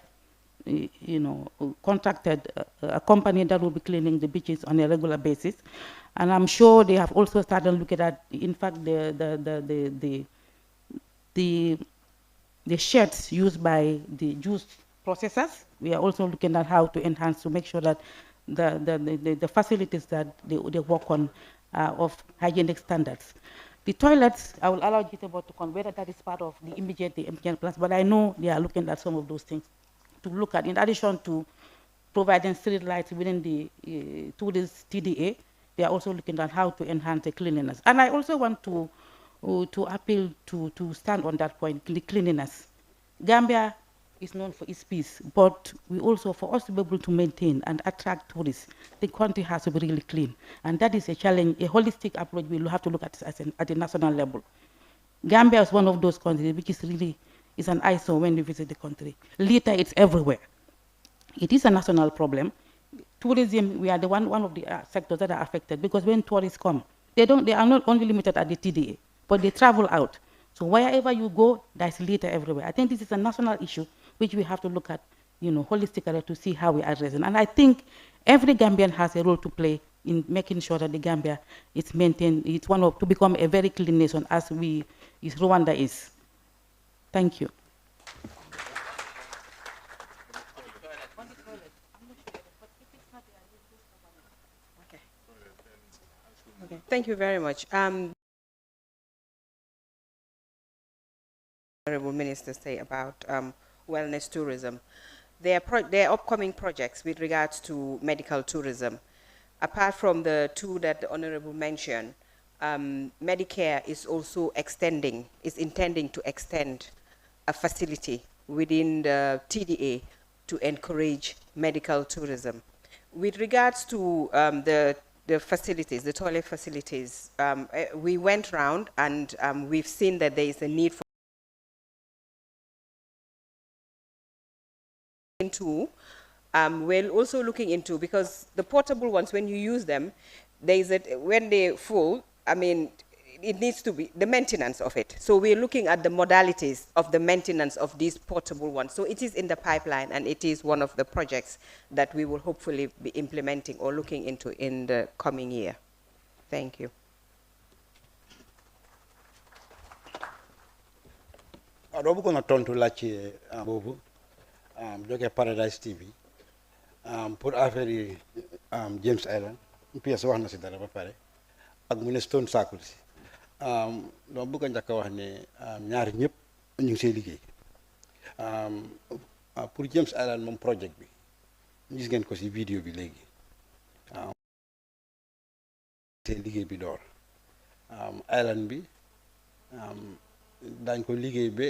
contracted a company that will be cleaning the beaches on a regular basis, and I'm sure they have also started looking at, in fact, the sheds used by the juice processors. We are also looking at how to enhance to make sure that the facilities that they work on are of hygienic standards. The toilets, I will allow Jitabo to comment whether that is part of the immediate plans, but I know they are looking at some of those things to look at. In addition to providing street lights within the tourist TDA, they are also looking at how to enhance the cleanliness. And I also want to appeal to stand on that point, the cleanliness. Gambia is known for its peace, but we also, for us to be able to maintain and attract tourists, the country has to be really clean. And that is a challenge, a holistic approach we will have to look at at a national level. Gambia is one of those countries which is really, is an eyesore when you visit the country. Litter, it's everywhere. It is a national problem. Tourism, we are one of the sectors that are affected, because when tourists come, they are not only limited at the TDA, but they travel out. So wherever you go, there's litter everywhere. I think this is a national issue which we have to look at, holistically to see how we address it. And I think every Gambian has a role to play in making sure that the Gambia is maintained, to become a very clean nation as Rwanda is. Thank you. Okay. Thank you very much. Honorable Minister say about wellness tourism. There are upcoming projects with regards to medical tourism. Apart from the two that the Honorable mentioned, Medicare is also intending to extend a facility within the TDA to encourage medical tourism. With regards to the facilities, the toilet facilities, we went round and we've seen that there is a need for we're also looking into, because the portable ones, when you use them, when they're full, I mean, it needs to be the maintenance of it. So we're looking at the modalities of the maintenance of these portable ones. So it is in the pipeline, and it is one of the projects that we will hopefully be implementing or looking into in the coming year. Thank you. doo bëggoon a tontu laajte boobu jógee Paradise TV pour affaire yi James Island PS wax na si dara ba pare ak mu ne Stone Circle si doo bëgg a njëkk a wax ne ñaari ñëpp ñu ngi see liggéey pour James Island moom projet bi gis ngeen ko si vidéo bi léegi see liggéey bi door island bi dañ ko liggéey ba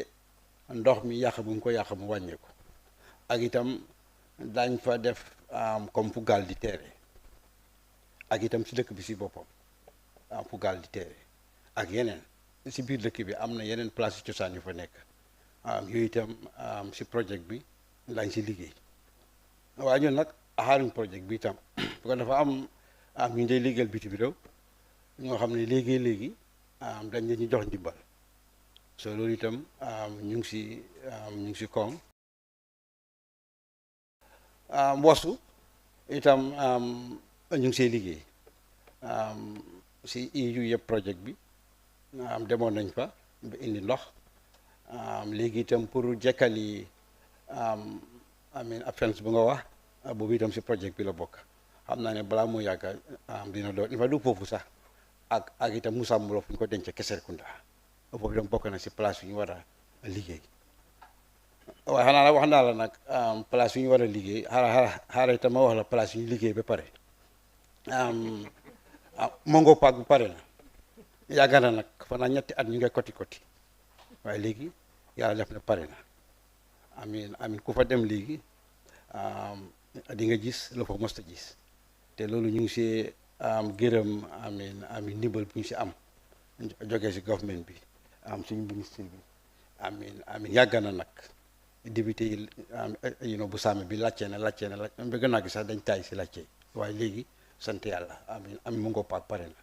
ndox mi yàq bu ñu ko yàq mu wàññeeku ak itam dañ fa def comme fu gaal di teere ak itam si dëkk bi si boppam fu gaal di teere ak yeneen si biir dëkk bi am na yeneen place yu cosaan yu fa nekk yooyu itam si projet bi lañ si liggéey waaye ñun nag xaaruñ projet bi itam bu ko dafa am ñu day liggéeyal bitim réew ñoo xam ne léegi dañ leen ñu jox ndimbal so loolu itam ñu ngi si koom wasu itam ñu ngi see liggéey si EU yëpp projet bi demoon nañ fa ba indi ndox léegi itam pour jekkali absence bu nga wax boobu itam si projet bi la bokk xam naa ne balaa moo yàgga dina doon dafa du foofu sax ak itam Musa Mbulo fu ñu ko denc Keser Kunda foofu itam bokk na si place yu ñu war a liggéey waaye xanaa la wax naa la nag place yu ñu war a liggéey xaaral itam ma wax la place yu ñu liggéey ba pare Mongo Park bu pare na yàgg na nag fanaa ñetti at ñu ngi koti waaye léegi yàlla def na pare na amin ku fa dem léegi di nga gis loo fa mos a gis te loolu ñu ngi see gërëm amin ndimbal bu ñu si am jógee si government bi suñu ministre bi amin yàgg na nag député yi bu Same bi laajte na bëgg naa gi sax dañ taay si laajte waaye léegi sant yàlla amin Mongo Park pare na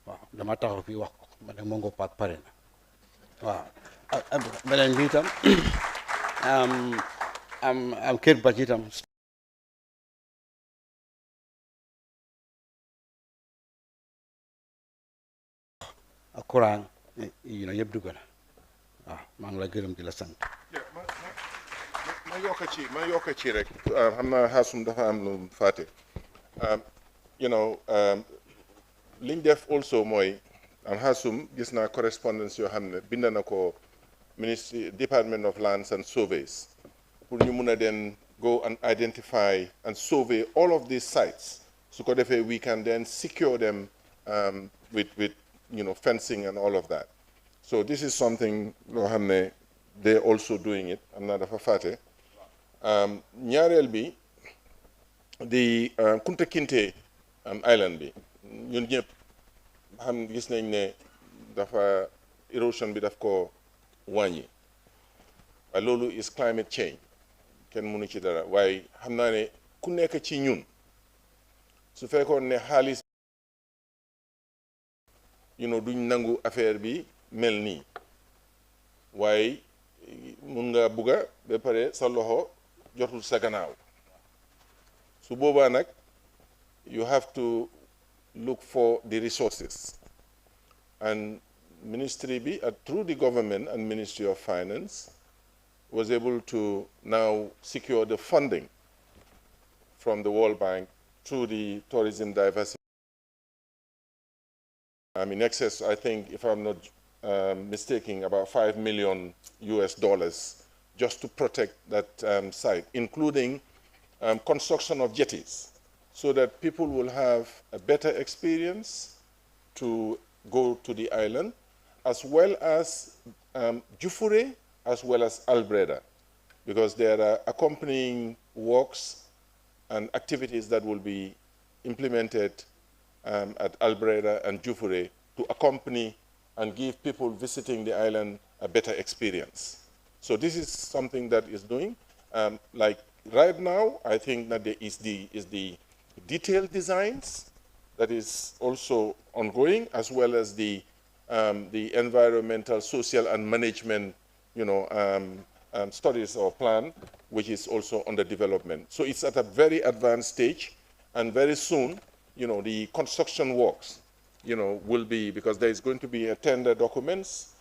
waaw dama taxaw fii wax ko ma ne Mongo Park pare na waaw beneen bi itam am kër ba ci itam ak courant yëpp dugg na waaw maa ngi la gërëm di la sant ma yokk ci rek xam naa xaasum dafa am lu fàtte liñ def also mooy xaasum gis naa correspondence yoo xam ne bind na ko Ministry Department of Lands and Surveys pour ñu mun a den go and identify and survey all of these sites su ko defee we can then secure them with fencing and all of that. So this is something loo xam ne they also doing it am naa dafa fàtte ñaareel bi di Kunta Kinte island bi ñun ñëpp xam gis nañ ne dafa erosion bi daf ko wàññi waaye loolu is climate change kenn mënu ci dara waaye xam naa ne ku nekk ci ñun su fekkoon ne xaalis duñ nangu affaire bi mel nii waaye mun nga bugga ba pare sa loxo jotul sa gannaaw su boobaa nag you have to look for the resources and ministry bi through the government and Ministry of Finance was able to now secure the funding from the World Bank through the tourism diversity in excess, I think, if I'm not mistaken, about $5 million just to protect that site, including construction of jetties, so that people will have a better experience to go to the island, as well as Jufure, as well as Albreda, because there are accompanying works and activities that will be implemented at Albreda and Jufure to accompany and give people visiting the island a better experience. So this is something that is doing. Like right now, I think that there is the detailed designs that is also ongoing, as well as the the environmental, social, and management, studies or plan, which is also under development. So it's at a very advanced stage, and very soon, the construction works, will be, because there is going to be a tender documents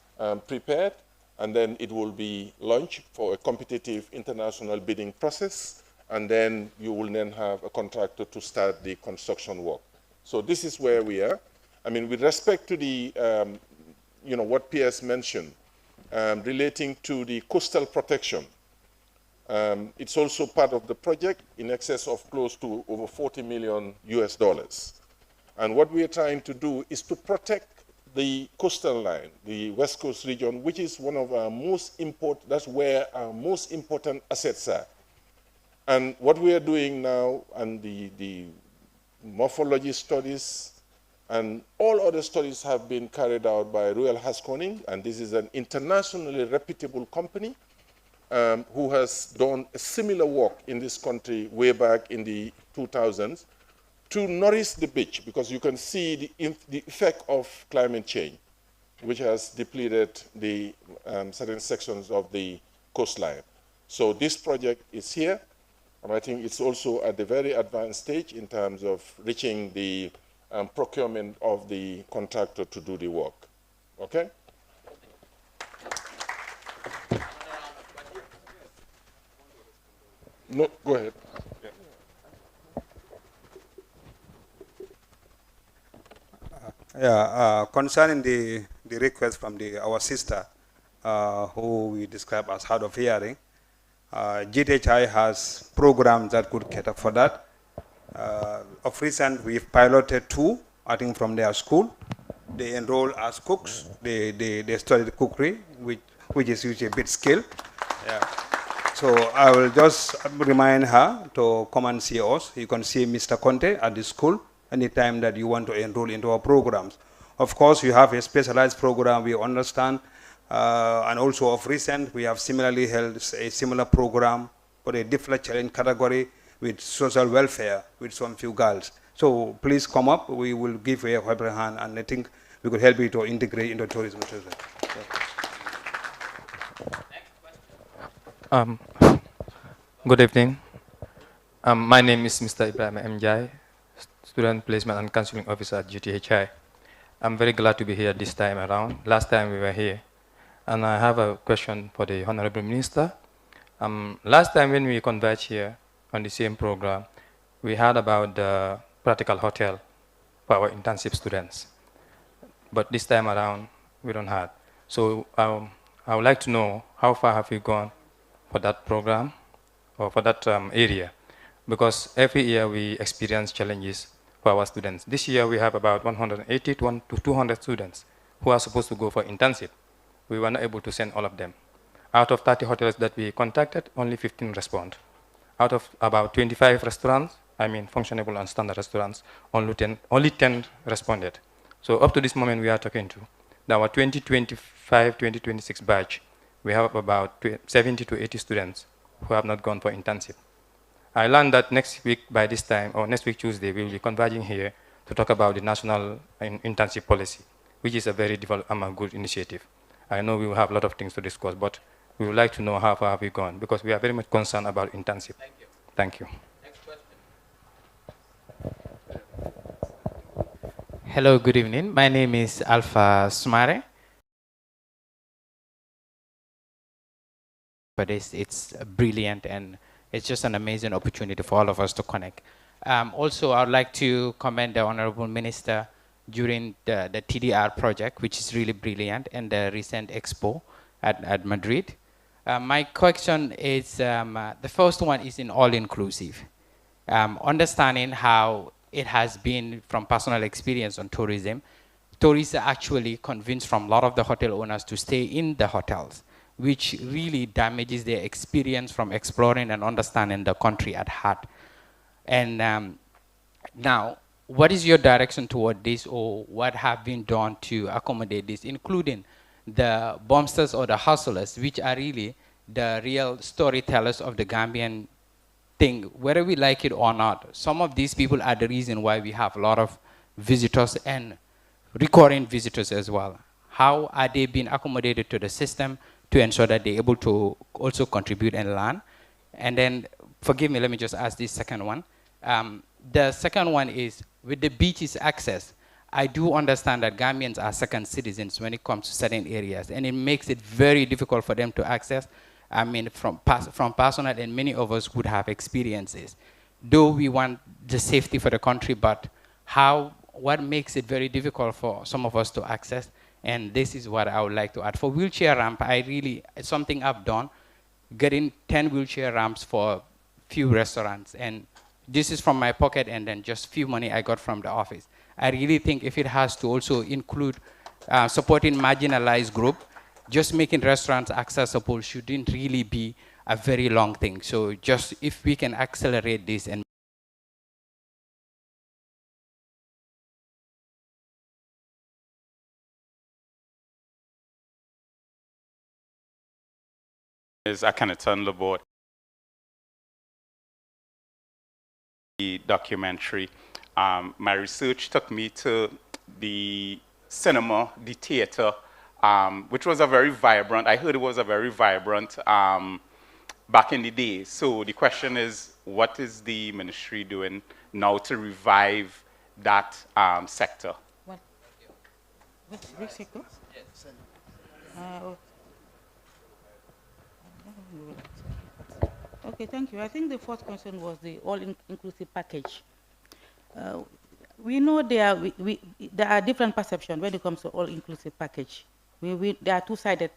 prepared, and then it will be launched for a competitive international bidding process, and then you will then have a contractor to start the construction work. So this is where we are. I mean, with respect to the, what PS mentioned, relating to the coastal protection, it's also part of the project in excess of close to over 40 million US dollars. And what we are trying to do is to protect the coastal line, the West Coast region, which is one of our most important, that's where our most important assets are. And what we are doing now, and the morphology studies and all other studies have been carried out by Royal Haskoning, and this is an internationally reputable company who has done a similar work in this country way back in the 2000s to nourish the beach, because you can see the effect of climate change, which has depleted the certain sections of the coastline. So this project is here, and I think it's also at the very advanced stage in terms of reaching the procurement of the contractor to do the work. Okay? No, go ahead. Concerning the request from our sister, who we describe as hard of hearing, GTHI has programs that could cater for that. Of recent, we've piloted 2, I think from their school. They enroll as cooks. They study cookery, which is usually a bit skill. Yeah. So I will just remind her to come and see us. You can see Mr. Conte at the school anytime that you want to enroll into our programs. Of course, you have a specialized program, we understand. And also of recent, we have similarly held a similar program for a different challenge category with social welfare with some few girls. So please come up, we will give you a helping hand, and I think we could help you to integrate into tourism. Good evening. My name is Mr. Ibrahim Mjai, Student Placement and Counseling Officer at GTHI. I'm very glad to be here this time around. Last time we were here. And I have a question for the Honorable Minister. Last time when we converged here on the same program, we heard about the practical hotel for our internship students. But this time around, we don't have. So I would like to know how far have we gone for that program or for that area, because every year we experience challenges for our students. This year we have about 180 to 200 students who are supposed to go for internship. We were not able to send all of them. Out of 30 hotels that we contacted, only 15 respond. Out of about 25 restaurants, I mean functionable and standard restaurants, only 10 responded. So up to this moment we are talking to, our 2025-2026 batch, we have about 70 to 80 students who have not gone for internship. I learned that next week by this time, or next week Tuesday, we will be converging here to talk about the national internship policy, which is a very good initiative. I know we will have a lot of things to discuss, but we would like to know how far have we gone, because we are very much concerned about internship. Thank you. Next question. Hello, good evening. My name is Alpha Sumare. For this, it's brilliant, and it's just an amazing opportunity for all of us to connect. Also, I would like to commend the Honorable Minister during the TDR project, which is really brilliant, and the recent expo at Madrid. My question is, the first one is in all-inclusive. Understanding how it has been from personal experience on tourism, tourists are actually convinced from a lot of the hotel owners to stay in the hotels, which really damages their experience from exploring and understanding the country at heart. And now, what is your direction toward this, or what have been done to accommodate this, including the bombsters or the hustlers, which are really the real storytellers of the Gambian thing, whether we like it or not? Some of these people are the reason why we have a lot of visitors and recurring visitors as well. how are they being accommodated to the system to ensure that they're able to also contribute and learn? And then, forgive me, let me just ask this second one. The second one is, with the beaches access, I do understand that Gambians are second citizens when it comes to certain areas, and it makes it very difficult for them to access. I mean, from personal, and many of us would have experiences. Though we want the safety for the country, but what makes it very difficult for some of us to access? And this is what I would like to add. For wheelchair ramp, it's something I've done, getting 10 wheelchair ramps for few restaurants. And this is from my pocket, and then just few money I got from the office. I really think if it has to also include supporting marginalized group, just making restaurants accessible shouldn't really be a very long thing. So just if we can accelerate this and I can attend the board. The documentary. My research took me to the cinema, the theater, which was a very vibrant, I heard it was a very vibrant back in the day. So the question is, what is the ministry doing now to revive that sector? Which sector? Okay, thank you. I think the first question was the all-inclusive package. We know there are different perceptions when it comes to all-inclusive package. They are two-sided.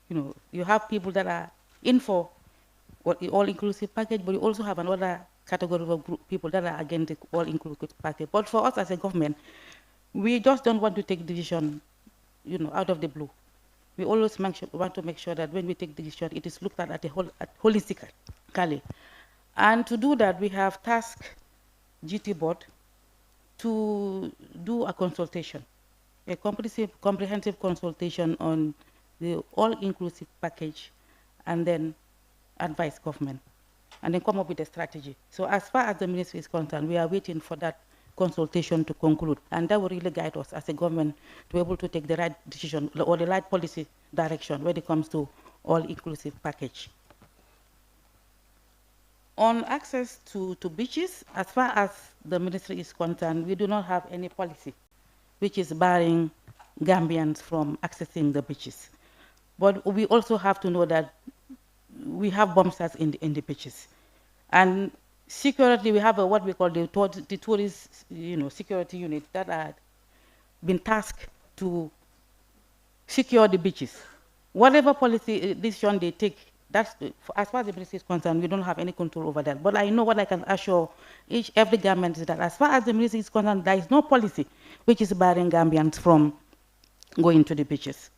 You know, you have people that are in for what the all-inclusive package, but you also have another category of people that are against the all-inclusive package. But for us as a government, we just don't want to take decision, you know, out of the blue. We always want to make sure that when we take decision, it is looked at holistically. And to do that, we have tasked GT board to do a consultation, a comprehensive consultation on the all-inclusive package, and then advise government, and then come up with a strategy. So as far as the ministry is concerned, we are waiting for that consultation to conclude, and that will really guide us as a government to be able to take the right decision or the right policy direction when it comes to all-inclusive package. On access to beaches, as far as the ministry is concerned, we do not have any policy which is barring Gambians from accessing the beaches. But we also have to know that we have bomb sites in the beaches. And security, we have what we call the tourist, security unit that are been tasked to secure the beaches. Whatever policy decision they take, that's as far as the ministry is concerned, we don't have any control over that. But I know what I can assure every government is that as far as the ministry is concerned, there is no policy which is barring Gambians from going to the beaches.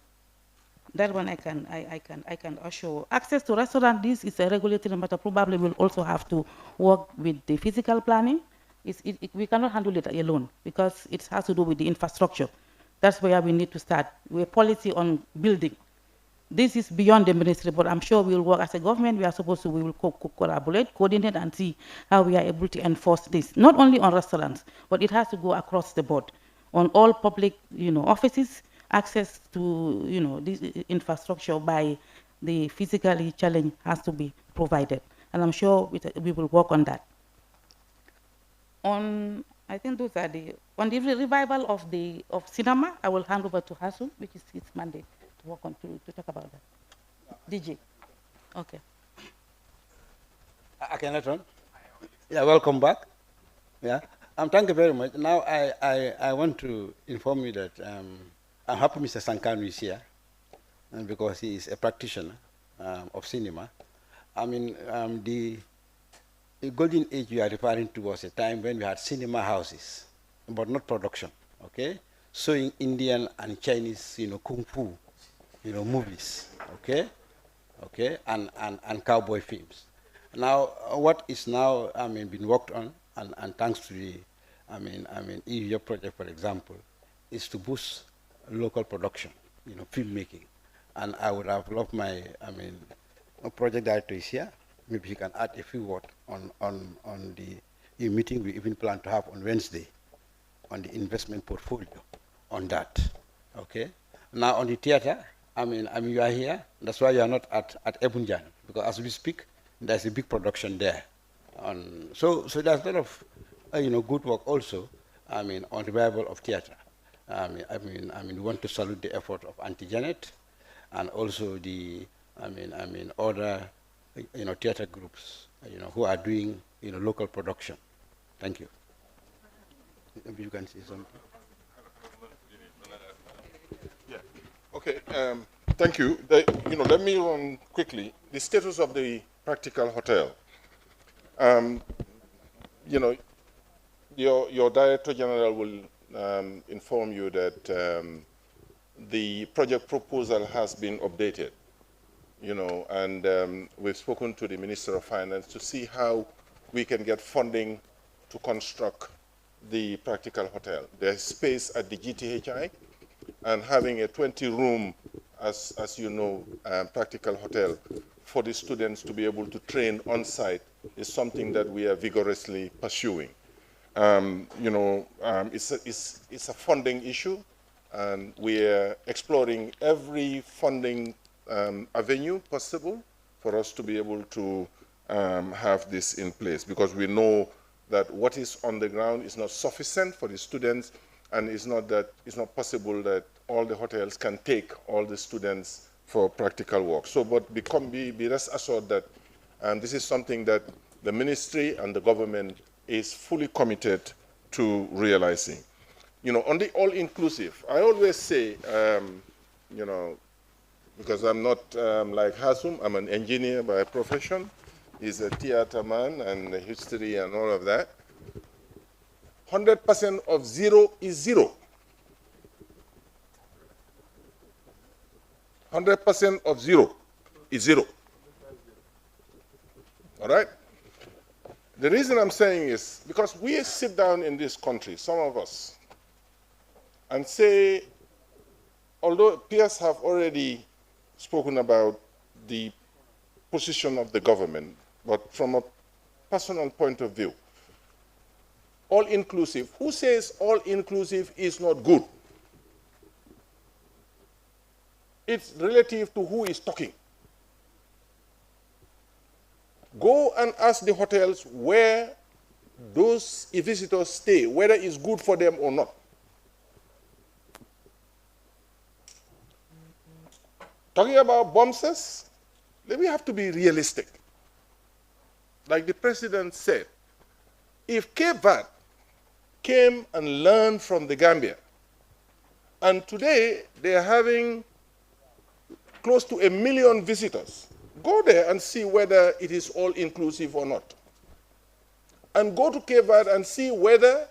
That one I can assure. Access to restaurant, this is a regulatory matter. Probably we'll also have to work with the physical planning. We cannot handle it alone because it has to do with the infrastructure. That's where we need to start. We have policy on building. This is beyond the ministry, but I'm sure we'll work as a government. We will collaborate, coordinate, and see how we are able to enforce this. Not only on restaurants, but it has to go across the board. On all public, offices, access to, this infrastructure by the physically challenged has to be provided. And I'm sure we will work on that. I think those are on the revival of cinema, I will hand over to Hasu, which is his mandate to work on, to talk about that. DJ. Okay. I cannot run. Yeah, welcome back. Yeah, thank you very much. Now I want to inform you that I'm happy Mr. Sankanu is here, and because he is a practitioner of cinema. I mean, the golden age you are referring to was a time when we had cinema houses, but not production, okay? Showing Indian and Chinese, kung fu, movies, okay? Okay, and cowboy films. Now, what is now, been worked on, and thanks to the, EU project, for example, is to boost local production, filmmaking. And I would have loved my, project director is here. Maybe he can add a few words on the meeting we even plan to have on Wednesday on the investment portfolio on that, okay? Now on the theater, you are here. That's why you are not at Ebunjan, because as we speak, there's a big production there. So there's a lot of good work also. On revival of theater. We want to salute the effort of Auntie Janet, and also the other theater groups who are doing local production. Thank you. Maybe you can say something. Yeah. Okay. Thank you. Let me run quickly the status of the practical hotel. Your Director General will inform you that the project proposal has been updated, and we've spoken to the Minister of Finance to see how we can get funding to construct the practical hotel. There's space at the GTHI, and having a 20-room, as you know, practical hotel for the students to be able to train on site is something that we are vigorously pursuing. It's a funding issue, and we're exploring every funding avenue possible for us to be able to have this in place, because we know that what is on the ground is not sufficient for the students, and it's not possible that all the hotels can take all the students for practical work. So, but be rest assured that this is something that the ministry and the government is fully committed to realizing. On the all-inclusive, I always say, because I'm not like Hasum, I'm an engineer by profession. He's a theater man and history and all of that. 100% of zero is zero. 100% of zero is zero. All right? The reason I'm saying is because we sit down in this country, some of us, and say, although peers have already spoken about the position of the government, but from a personal point of view, all-inclusive, who says all-inclusive is not good? It's relative to who is talking. Go and ask the hotels where those visitors stay, whether it's good for them or not. Talking about bombs, we have to be realistic. Like the president said, if Cape Verde came and learned from the Gambia, and today they are having close to 1 million visitors, go there and see whether it is all-inclusive or not. And go to Cape Verde and see whether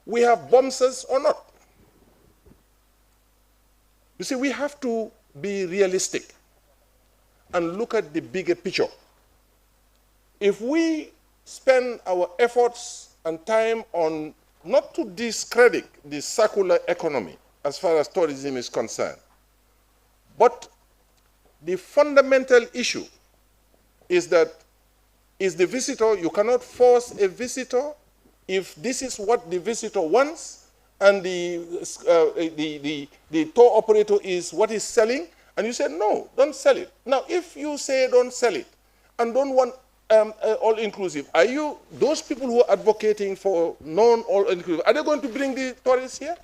we have bombs or not. You see, we have to be realistic and look at the bigger picture. If we spend our efforts and time on not to discredit the circular economy as far as tourism is concerned, but the fundamental issue is that is the visitor, you cannot force a visitor if this is what the visitor wants and the tour operator is what is selling, and you say, no, don't sell it. Now, if you say don't sell it and don't want all-inclusive, are you, those people who are advocating for non-all-inclusive, are they going to bring the tourists here?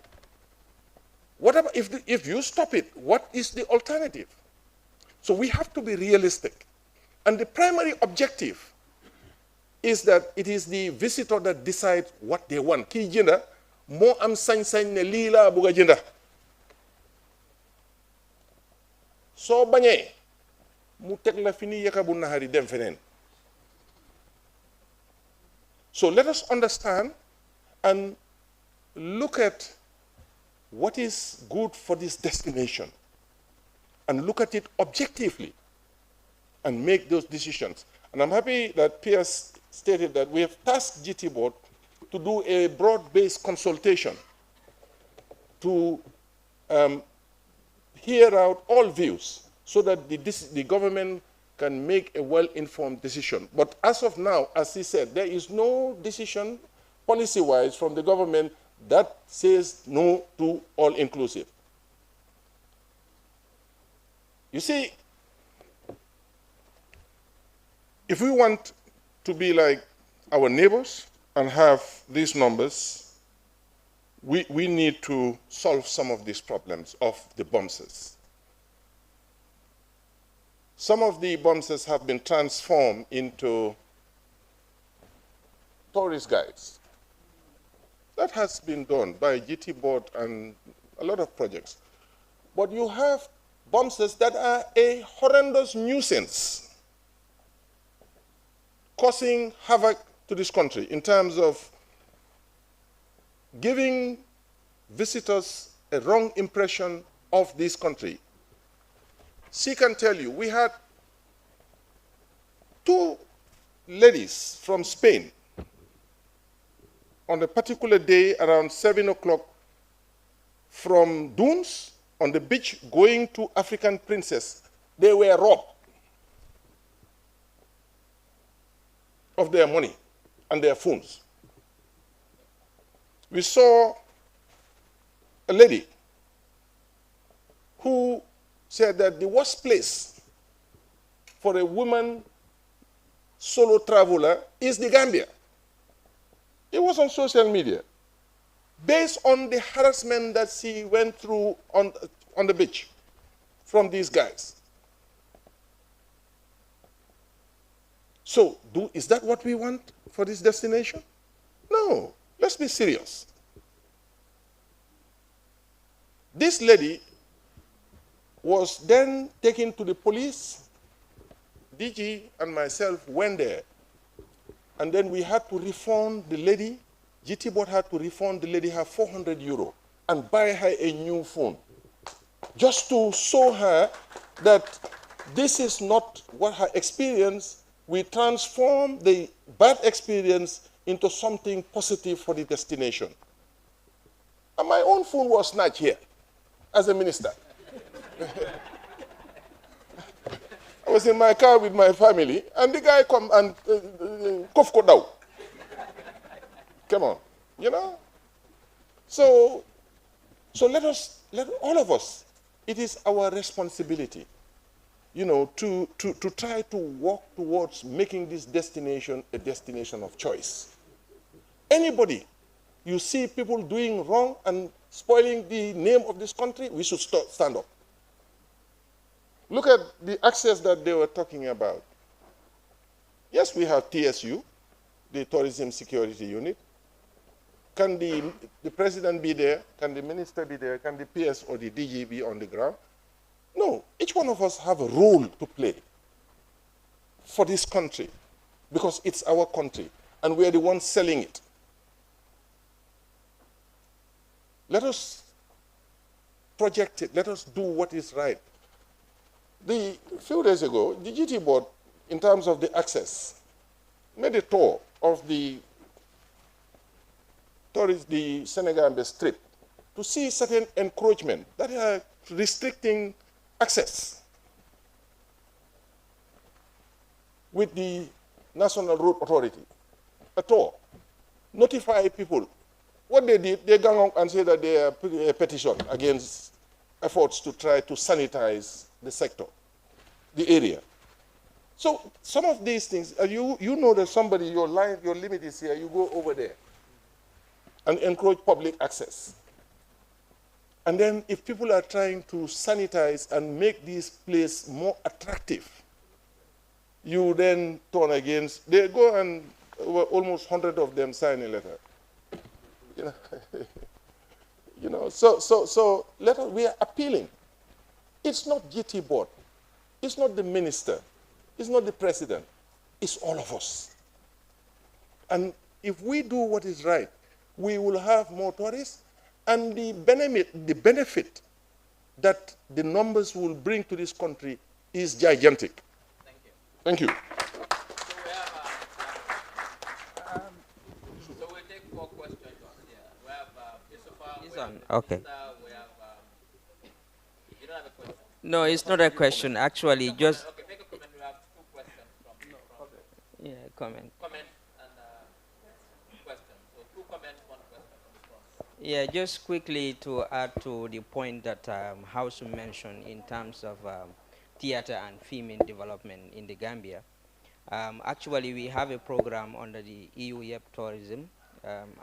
What about if you stop it, what is the alternative? So we have to be realistic. And the primary objective is that it is the visitor that decides what they want. Ki jenda, mo am sañ-sañ ne lii laa bëgg a jënda. Soo bañee, mu teg la fi ni yaka bu naxari dem feneen. So let us understand and look at what is good for this destination and look at it objectively and make those decisions. And I'm happy that Piers stated that we have tasked GT Board to do a broad-based consultation to hear out all views so that the government can make a well-informed decision. But as of now, as he said, there is no decision policy-wise from the government that says no to all-inclusive. You see, if we want to be like our neighbors and have these numbers, we need to solve some of these problems of the bombs. Some of the bombs have been transformed into tourist guides. That has been done by GT Board and a lot of projects. But you have bombs that are a horrendous nuisance, causing havoc to this country in terms of giving visitors a wrong impression of this country. She can tell you, we had 2 ladies from Spain on a particular day around 7 o'clock from Dunes on the beach going to African Princess. They were robbed of their money and their phones. We saw a lady who said that the worst place for a woman solo traveler is the Gambia. It was on social media, based on the harassment that she went through on the beach from these guys. So, is that what we want for this destination? No, let's be serious. This lady was then taken to the police. DG and myself went there. And then we had to refund the lady, GT Board had to refund the lady her 400 euro and buy her a new phone. Just to show her that this is not what her experience, we transform the bad experience into something positive for the destination. And my own phone was snatched here as a minister. I was in my car with my family, and the guy come and kofko down. Come on, you know? So let all of us, it is our responsibility, you know, to try to walk towards making this destination a destination of choice. Anybody, you see people doing wrong and spoiling the name of this country, we should stand up. Look at the access that they were talking about. Yes, we have TSU, the Tourism Security Unit. Can the president be there? Can the minister be there? Can the PS or the DG be on the ground? No, each one of us have a role to play for this country because it's our country and we are the ones selling it. Let us project it. Let us do what is right. A few days ago, the GT Board, in terms of the access, made a tour of the Senegal Strip to see certain encroachment that are restricting access with the National Road Authority. A tour, notify people. What they did, they gang out and say that they are putting a petition against efforts to try to sanitize the sector, the area. So some of these things, you know that somebody, your limit is here, you go over there and encroach public access. And then if people are trying to sanitize and make this place more attractive, you then turn against, they go and almost 100 of them sign a letter. You know, so we are appealing. It's not GT Board. It's not the minister. It's not the president. It's all of us. And if we do what is right, we will have more tourists, and the benefit that the numbers will bring to this country is gigantic. Thank you. Thank you. So we'll take 4 questions. We have Okay. You don't have a question? No, it's not a question. Actually, just. Okay, make a comment. We have 2 questions from Yeah, comment. Comment and question. So 2 comments, 1 question from the front. Yeah, just quickly to add to the point that House mentioned in terms of theater and film development in the Gambia. Actually, we have a program under the EU YEP Tourism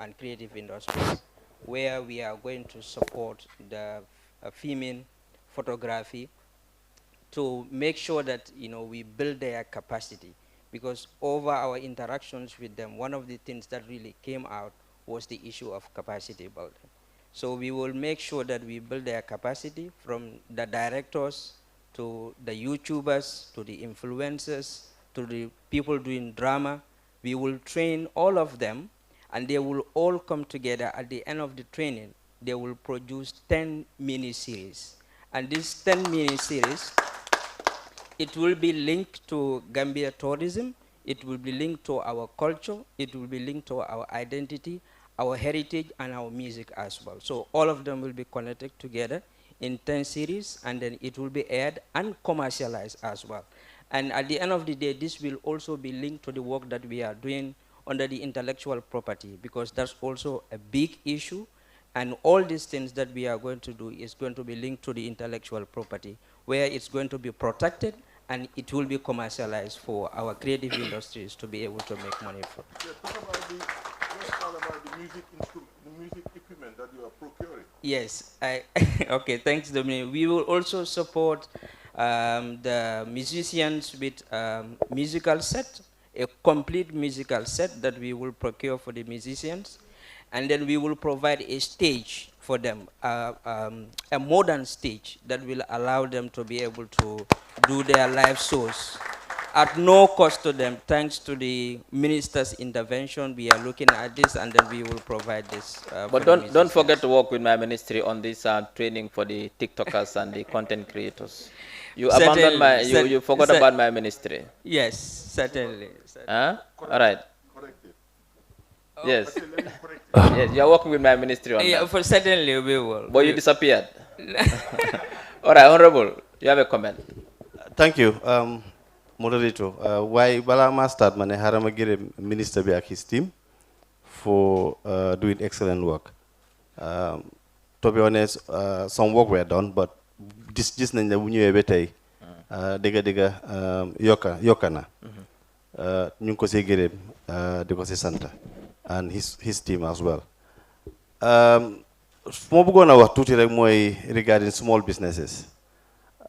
and Creative Industries, where we are going to support the film photography to make sure that we build their capacity, because over our interactions with them, one of the things that really came out was the issue of capacity building. So we will make sure that we build their capacity, from the directors to the YouTubers to the influencers to the people doing drama. We will train all of them, and they will all come together at the end of the training. They will produce 10 mini-series, and these 10 mini-series, it will be linked to Gambia tourism, it will be linked to our culture, it will be linked to our identity, our heritage, and our music as well. So all of them will be connected together in 10 series, and then it will be aired and commercialized as well. And at the end of the day, this will also be linked to the work that we are doing under the intellectual property, because that's also a big issue. And all these things that we are going to do is going to be linked to the intellectual property, where it's going to be protected and it will be commercialized for our creative industries to be able to make money from. Talk about the music equipment that you are procuring. Yes, okay, thanks, Dominic. We will also support the musicians with musical set, a complete musical set that we will procure for the musicians. And then we will provide a stage for them, a modern stage that will allow them to be able to do their live shows at no cost to them. Thanks to the minister's intervention, we are looking at this, and then we will provide this. But don't forget to work with my ministry on this training for the TikTokers and the content creators. You abandoned my, you forgot about my ministry. Yes, certainly. Huh? All right. Yes. Yes, you're working with my ministry on that. For certainly we will. But you disappeared. All right, Honorable, you have a comment. Thank you, moderator. Why Balama start mane harama gire minister bi ak his team for doing excellent work. To be honest, some work were done, but this nañ la bu ñëwé ba tay dega yokka na. Ñu ngi ko sé gërëm di ko sé santa, and his team as well. Moo bëggoon a wax tuuti rek mooy regarding small businesses.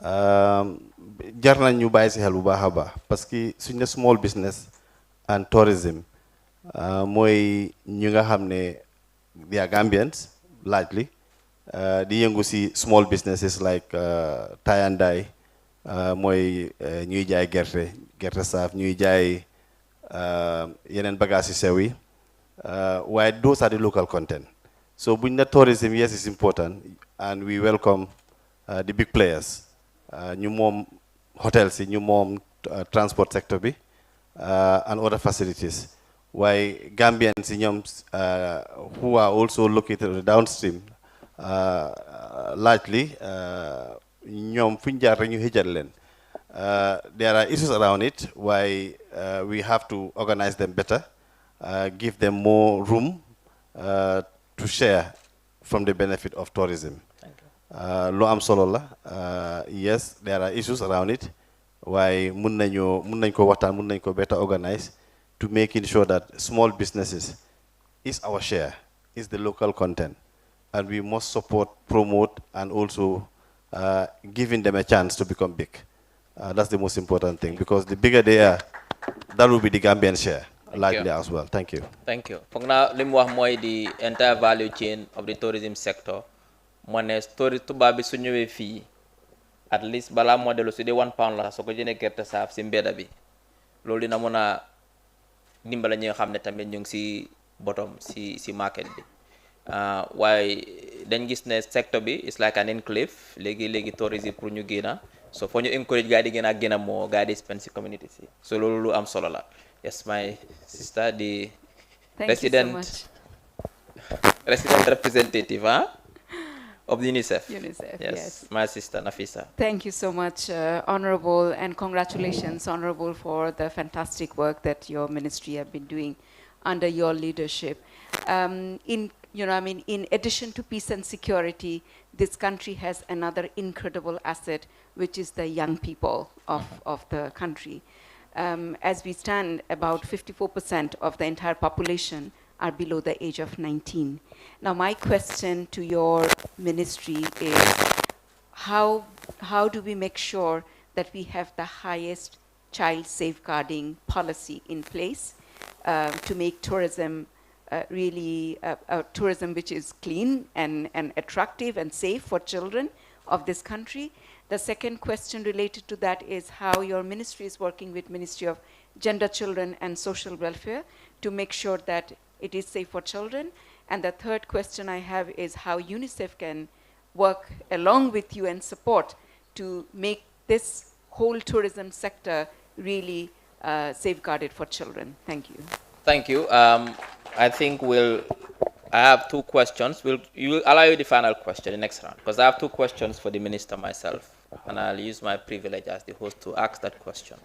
Jar nañ ñu bàyyi si xel bu baax a baax, parce que suñ ne small business and tourism mooy ñu nga xam ne they are Gambians largely di yëngu si small businesses like tie and dye, mooy ñuy jaay gerte saaf, ñuy jaay yeneen bagages yu sew yi. Why those are the local content. So buñ ne tourism, yes, it's important, and we welcome the big players. Ñu moom hotels yi, ñu moom transport sector bi and other facilities. Why Gambians yi ñoom who are also located downstream largely ñoom fuñ jaar rek ñu xëjal leen. There are issues around it why we have to organize them better, give them more room to share from the benefit of tourism. Lo am solo la. Yes, there are issues around it. Why mun nañ ko waxtaan, mun nañ ko better organize to making sure that small businesses is our share, is the local content, and we must support, promote, and also giving them a chance to become big. That's the most important thing, because the bigger they are, that will be the Gambian share. Likely as well. Thank you. Thank you. Foog naa li mu wax mooy the entire value chain of the tourism sector. Moo ne tubaab bi su ñëwee fii at least balaa moo dellu su dee £1 la soo ko jëndee gerte saaf si mbedda bi loolu dina mën a dimbala ñi nga xam ne tamit ñu ngi si bottom si market bi. Waaye dañ gis ne sector bi is like an enclave léegi tourisme pour ñu génna, so foo ñu encourage gaa yi di gën a moo gaa yi di spend si community si, so loolu lu am solo la. Yes, my sister, the resident representative of the UNICEF. Yes, my sister Nafisa. Thank you so much, Honorable, and congratulations, Honorable, for the fantastic work that your ministry have been doing under your leadership. In you know, I mean, in addition to peace and security, this country has another incredible asset, which is the young people of the country. As we stand, about 54% of the entire population are below the age of 19. Now, my question to your ministry is, how do we make sure that we have the highest child safeguarding policy in place to make tourism really tourism which is clean and attractive and safe for children of this country? The second question related to that is how your ministry is working with Ministry of Gender, Children and Social Welfare to make sure that it is safe for children. And the third question I have is how UNICEF can work along with you and support to make this whole tourism sector really safeguarded for children. Thank you. Thank you. I think I have two questions. You will allow you the final question, the next round, because I have two questions for the minister myself, and I'll use my privilege as the host to ask that question.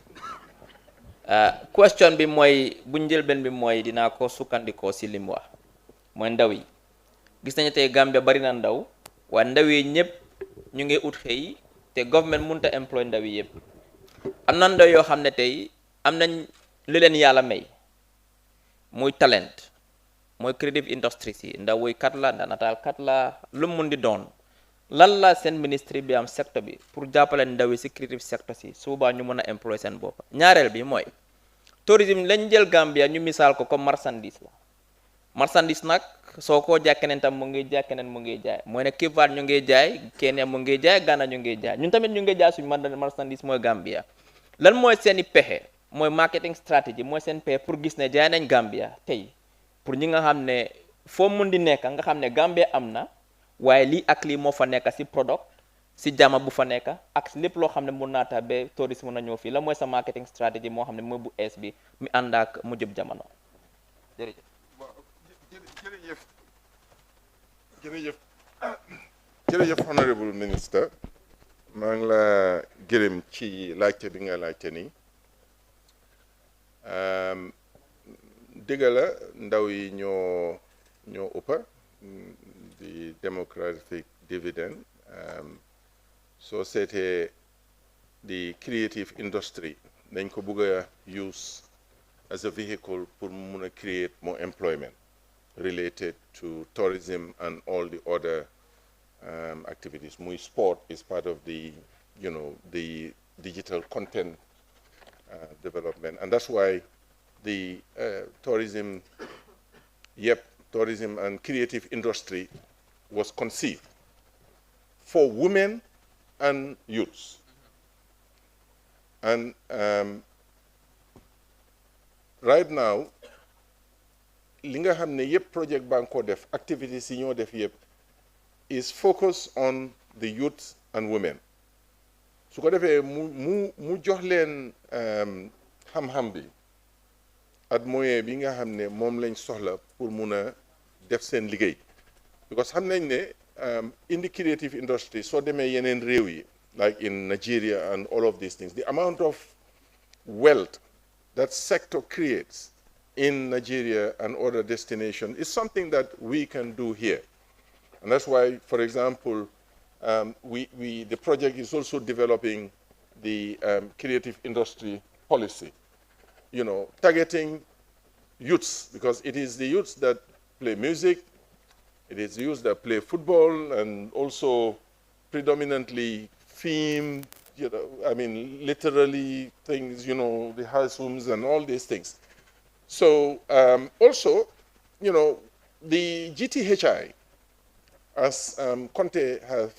Question bi moy bunjel ben bi moy dina ko sukandiko ci lim wax moy ndaw yi gis nañu tay Gambia bari na ndaw wa ndaw yi ñep ñu ngi ut xey te government munta employ ndaw yi yeb am na ndaw yo xamne tay am nañ li leen yalla may muy talent mooy creative industries yi ndaw woy kat la natal kat la lu mun di doon lan la seen ministry bi am secteur bi pour jàppale ndaw yi si creative sector si suba ñu mën a employ seen bopp ñaareel bi mooy tourisme lañ jël Gambia ñu misaal ko comme marchandise la marchandise nag soo ko jaay keneen tam mu ngi jaay keneen mu ngi jaay mooy ne Kivaat ñu ngi jaay Kenya mu ngi jaay Ghana ñu ngi jaay ñun tamit ñu ngi jaay suñu marchandise mooy Gambia lan mooy seeni pexe mooy marketing strategy mooy seen pexe pour gis ne jaay nañ Gambia tey pour ñi nga xam ne foo mun di nekk nga xam ne Gambia am na waaye lii ak lii moo fa nekk si product si jama bu fa nekk ak lépp loo xam ne mun naa tax ba touriste mun na ñëw fii la mooy sa marketing strategy moo xam ne mooy bu ees bi mi ànd ak mu jub jamono jërëjëf. jërëjëf honorable minister maa ngi la gërëm ci laajte bi nga laajte nii dëgg la ndaw yi ñoo ëppa the demographic dividend soo seetee the creative industry dañ ko bëgg a use as a vehicle pour mun a create more employment related to tourism and all the other activities. Muy sport is part of the, you know, the digital content development, and that's why the tourism and creative industry was conceived for women and youths. And right now, li nga xam ne yëpp project baa ngi ko def activities yi ñoo def yëpp is focused on the youth and women su ko defee mu jox leen xam-xam bi at moyen bi nga xam ne moom lañ soxla pour mun a def seen liggéey because xam nañ ne in the creative industry soo demee yeneen réew yi like in Nigeria and all of these things, the amount of wealth that sector creates in Nigeria and other destinations is something that we can do here. And that's why, for example, the project is also developing the creative industry policy, you know, targeting youths, because it is the youths that play music, it is the youths that play football, and also predominantly theme, you know, I mean, literally things, you know, the households and all these things. So also, you know, the GTHI, as Conte has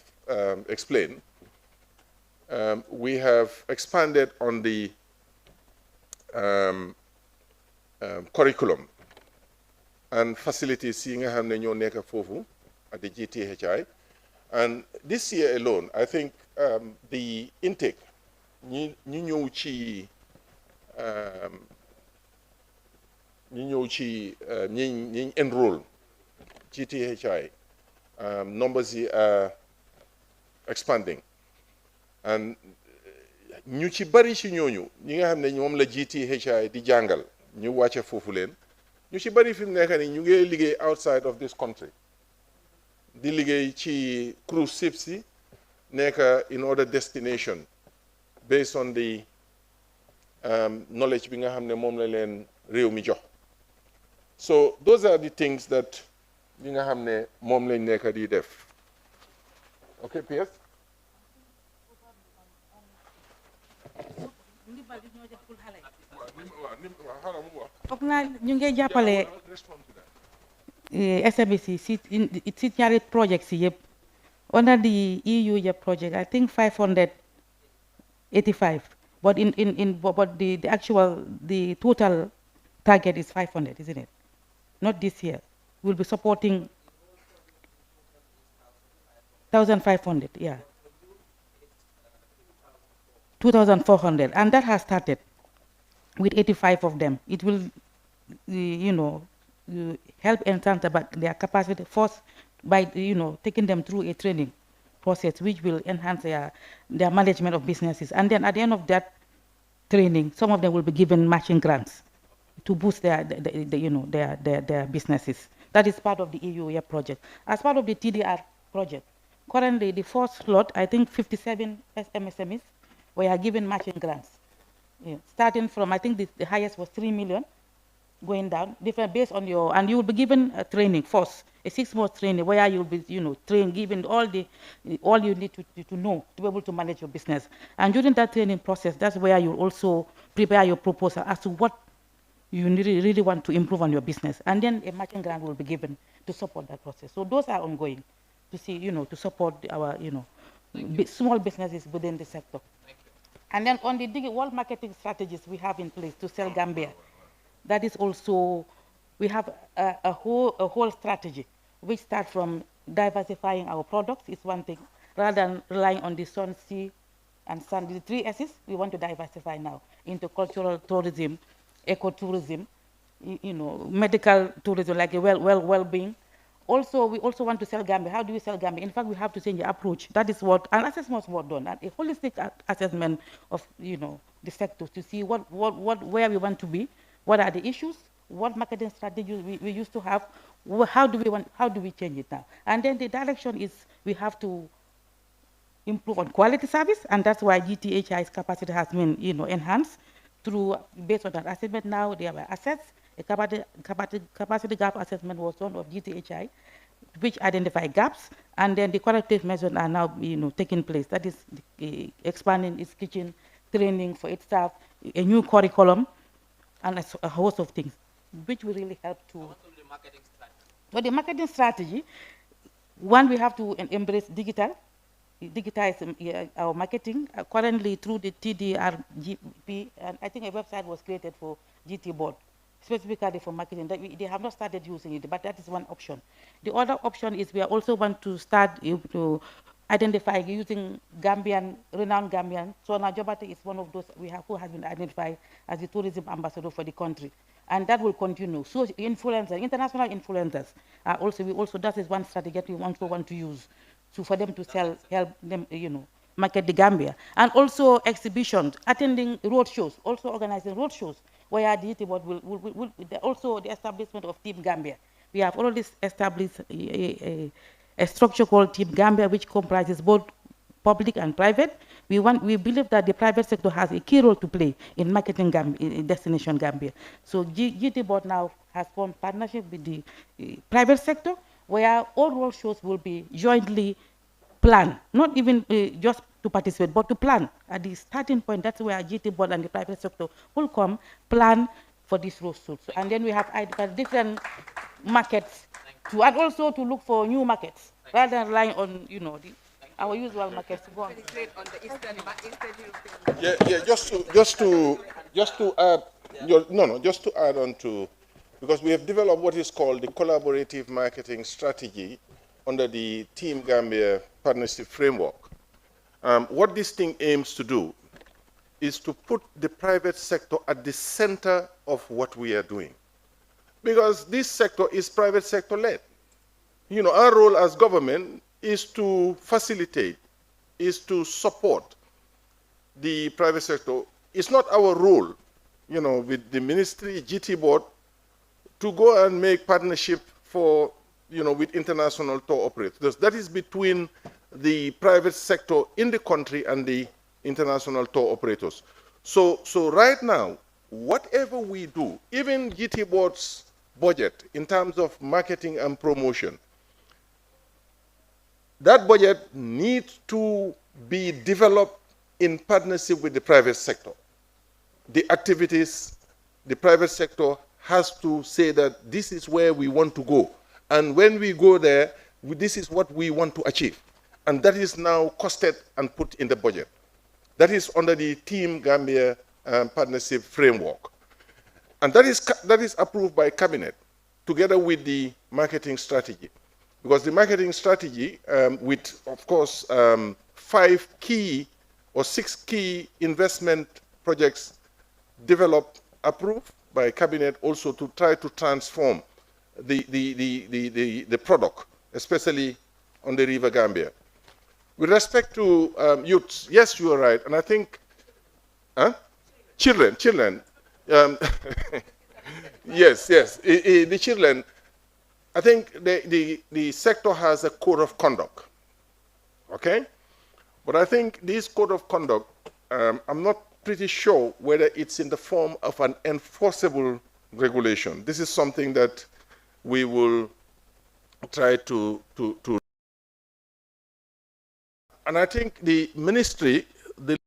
explained, we have expanded on the curriculum and facilities at the GTHI. And this year alone, I think the intake, enroll GTHI, numbers are expanding. And ñu ci bari ci ñooñu ñi nga xam ne ñoom la GTHI di jàngal ñu wàcce foofu leen ñu ci bari fi mu nekk nii ñu ngi liggéey outside of this country di liggéey ci cruise ships yi nekk in other destination based on the knowledge bi nga xam ne moom la leen réew mi jox so those are the things that li nga xam ne moom lañ nekk di def ok PS foog naa ñu ngi jàppale SMEs si ñaari projects yi yëpp under the EU yëpp project I think 585 but but the actual the total target is 500 isn't it not this year we'll be supporting 1,500 yeah 2,400 and that has started with 85 of them. It will, you know, help enhance their capacity first by, you know, taking them through a training process which will enhance their management of businesses. And then at the end of that training, some of them will be given matching grants to boost their businesses. That is part of the EU project. As part of the TDR project, currently the first slot, I think 57 MSMEs were given matching grants. Yeah. Starting from, I think the highest was 3 million, going down, different based on your, and you will be given a training first, a 6-month training where you will be, you know, trained, given all you need to know to be able to manage your business. And during that training process, that's where you also prepare your proposal as to what you really want to improve on your business. And then a matching grant will be given to support that process. So those are ongoing to see, you know, to support our, you know, small businesses within the sector. And then on the world marketing strategies we have in place to sell Gambia, that is also, we have a whole strategy which starts from diversifying our products is one thing, rather than relying on the sun, sea, and sun. The 3 S's, we want to diversify now into cultural tourism, ecotourism, you know, medical tourism, like a well-being. Also, we also want to sell Gambia. How do we sell Gambia? In fact, we have to change the approach. That is what an assessment was done, a holistic assessment of, you know, the sector to see where we want to be, what are the issues, what marketing strategies we used to have, how do we change it now? And then the direction is we have to improve on quality service, and that's why GTHI's capacity has been, you know, enhanced through based on that assessment. Now they have assets. A capacity gap assessment was done of GTHI, which identified gaps, and then the corrective measures are now, you know, taking place. That is expanding its kitchen, training for its staff, a new curriculum, and a host of things, which will really help to. But the marketing strategy, one, we have to embrace digitize our marketing. Currently, through the TDRGP, and I think a website was created for GT board, specifically for marketing. They have not started using it, but that is one option. The other option is we also want to start to identify using renowned Gambian. So Najobate is one of those who has been identified as the tourism ambassador for the country. And that will continue. So influencers, international influencers, that is one strategy we want to use for them to help them, you know, market the Gambia. And also exhibitions, attending road shows, also organizing road shows, where the DT board will also the establishment of Team Gambia. We have already established a structure called Team Gambia, which comprises both public and private. We believe that the private sector has a key role to play in marketing Destination Gambia. So GT board now has formed partnership with the private sector, where all road shows will be jointly planned, not even just to participate, but to plan at the starting point. That's where GT board and the private sector will come, plan for these road shows. And then we have different markets, and also to look for new markets, rather than relying on, you know, our usual markets. Go on. Yeah, just to add on to, because we have developed what is called the collaborative marketing strategy under the Team Gambia partnership framework. What this thing aims to do is to put the private sector at the center of what we are doing. Because this sector is private sector led. You know, our role as government is to facilitate, is to support the private sector. It's not our role, you know, with the ministry, GT board, to go and make partnership for, with international tour operators. That is between the private sector in the country and the international tour operators. So right now, whatever we do, even GT Board's budget in terms of marketing and promotion, that budget needs to be developed in partnership with the private sector. The activities, the private sector has to say that this is where we want to go. And when we go there, this is what we want to achieve. And that is now costed and put in the budget. That is under the Team Gambia Partnership Framework. And that is approved by Cabinet together with the marketing strategy. Because the marketing strategy, with, of course, 5 key or 6 key investment projects developed, approved by Cabinet also to try to transform the product, especially on the River Gambia. With respect to youths, yes, you are right. And I think, children. Yes, the children. I think the sector has a code of conduct, okay? But I think this code of conduct, I'm not pretty sure whether it's in the form of an enforceable regulation. This is something that we will try to and I think the ministry, the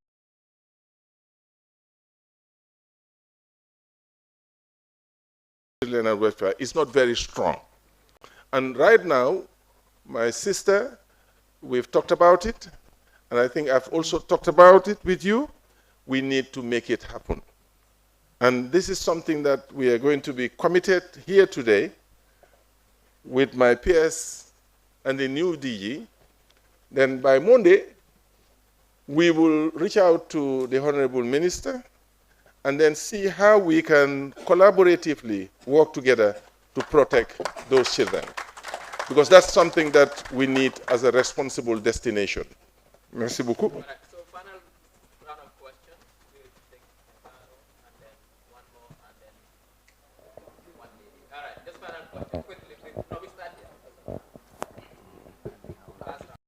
children and welfare is not very strong. And right now, my sister, we've talked about it, and I think I've also talked about it with you. We need to make it happen. And this is something that we are going to be committed here today with my peers and the new DG. Then by Monday, we will reach out to the Honorable Minister and then see how we can collaboratively work together to protect those children. Because that's something that we need as a responsible destination. Merci beaucoup. So final round of questions. We'll take and then one more and then one lady. All right, just final question. Quickly. No, we start here. Last round.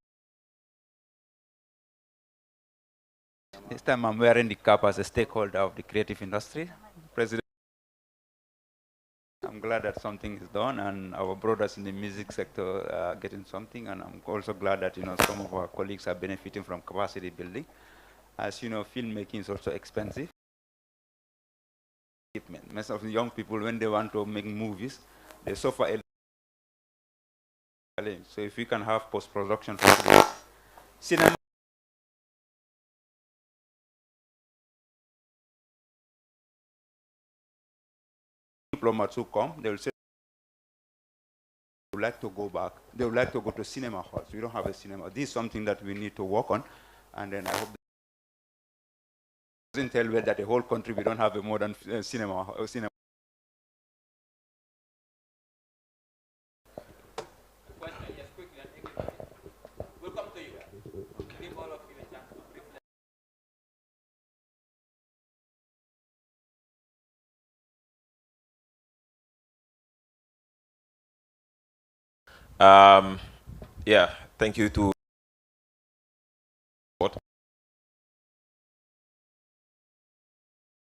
This time I'm wearing the cap as a stakeholder of the creative industry. President, I'm glad that something is done and our brothers in the music sector are getting something, and I'm also glad that some of our colleagues are benefiting from capacity building. As you know, filmmaking is also expensive. Most of the young people, when they want to make movies, they suffer a challenge. So if we can have post-production facilities, cinema diplomats who come, they will say they would like to go back. They would like to go to cinema halls. We don't have a cinema. This is something that we need to work on, and then I hope that doesn't tell me that the whole country we don't have a modern cinema. Yes, quickly, and everybody. We'll come to you. Give all of you a chance to reflect. Yeah, thank you to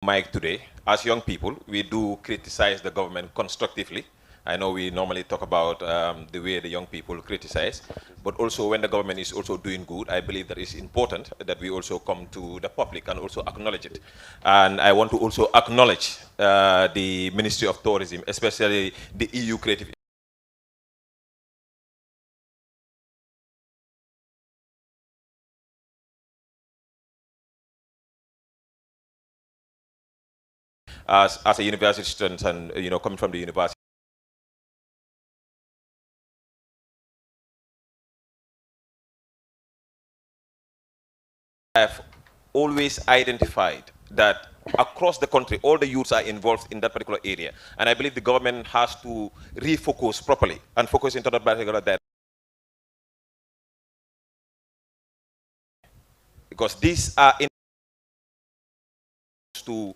Mike today. As young people, we do criticize the government constructively. I know we normally talk about the way the young people criticize, but also when the government is also doing good, I believe that it's important that we also come to the public and also acknowledge it. And I want to also acknowledge the Ministry of Tourism, especially the EU Creative as a university student and coming from the university. I have always identified that across the country, all the youths are involved in that particular area. And I believe the government has to refocus properly and focus into that particular direction. Because these are to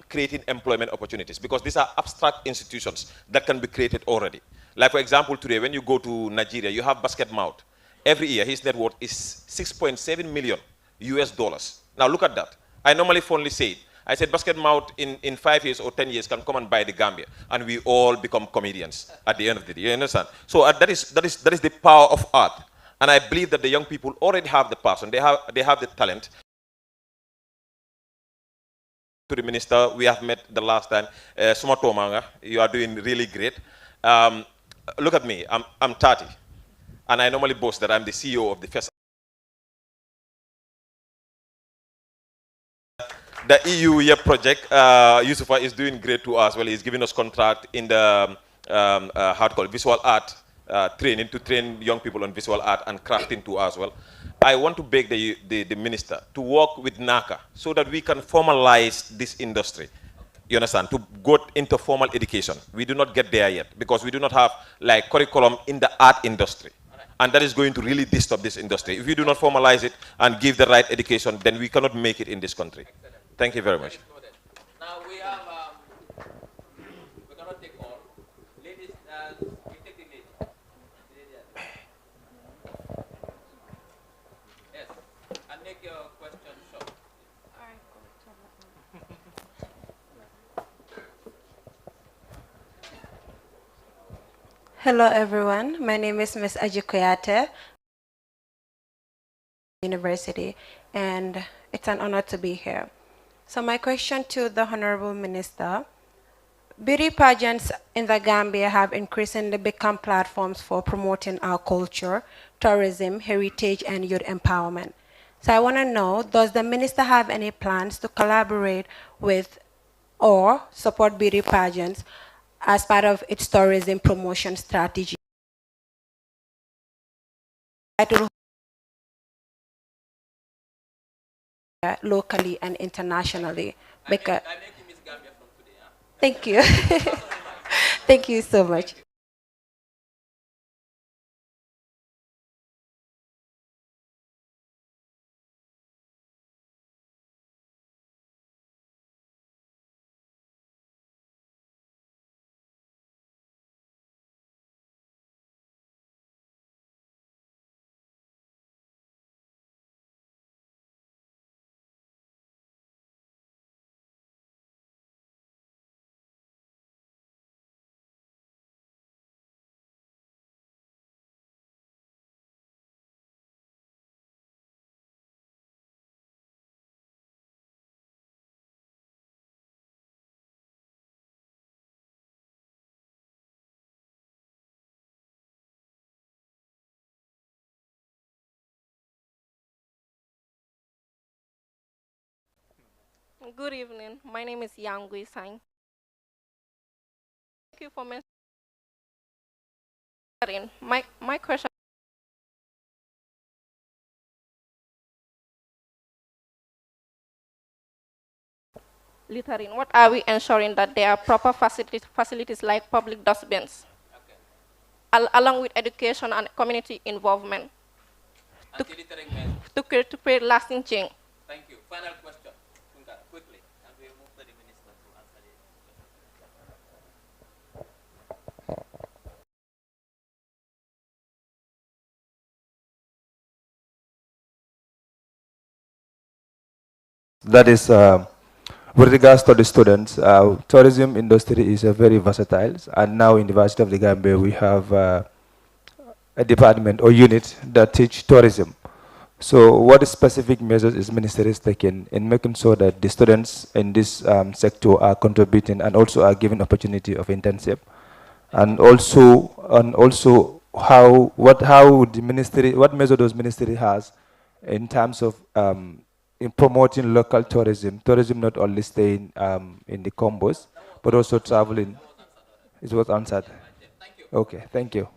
creating employment opportunities, because these are abstract institutions that can be created already. Like for example, today when you go to Nigeria, you have Basket Mouth. Every year his net worth is 6.7 million US dollars. Now look at that. I normally fondly say it. I said Basket Mouth in 5 years or 10 years can come and buy the Gambia, and we all become comedians at the end of the day. You understand? So that is the power of art, and I believe that the young people already have the passion. They have the talent. To the minister, we have met the last time. Suma Tomanga, you are doing really great. Look at me. I'm 30, and I normally boast that I'm the CEO of the first. The EU YEP project, Yusufa is doing great to us. Well, he's giving us contract in the visual art training, to train young people on visual art and crafting too as well. I want to beg the minister to work with NACA so that we can formalize this industry. You understand? To go into formal education. We do not get there yet because we do not have like curriculum in the art industry. And that is going to really disturb this industry. If we do not formalize it and give the right education, then we cannot make it in this country. Thank you very much. Now we have, we cannot take all. Ladies, we take the lady. Yes, and make your question short. Hello everyone, my name is Ms. Ajikoyate University, and it's an honor to be here. So my question to the Honorable Minister, beauty pageants in the Gambia have increasingly become platforms for promoting our culture, tourism, heritage, and youth empowerment. So I want to know, does the minister have any plans to collaborate with or support beauty pageants as part of its tourism promotion strategy? Locally and internationally. Because thank you. Thank you so much. Good evening. My name is Yang Gui Sang. Thank you for mentioning. My question. Littering. What are we ensuring that there are proper facilities like public dustbins, along with education and community involvement to create lasting change? Thank you. Final question, quickly, and we move to the minister to answer it. That is, with regards to the students, tourism industry is a very versatile, and now in the University of the Gambia we have a department or unit that teach tourism. So what specific measures is Ministry taking in making sure that the students in this sector are contributing and also are given opportunity of internship, and also how the ministry, what measure does Ministry has in terms of in promoting local tourism not only staying in the combos but also traveling. It was answered. Okay, thank you.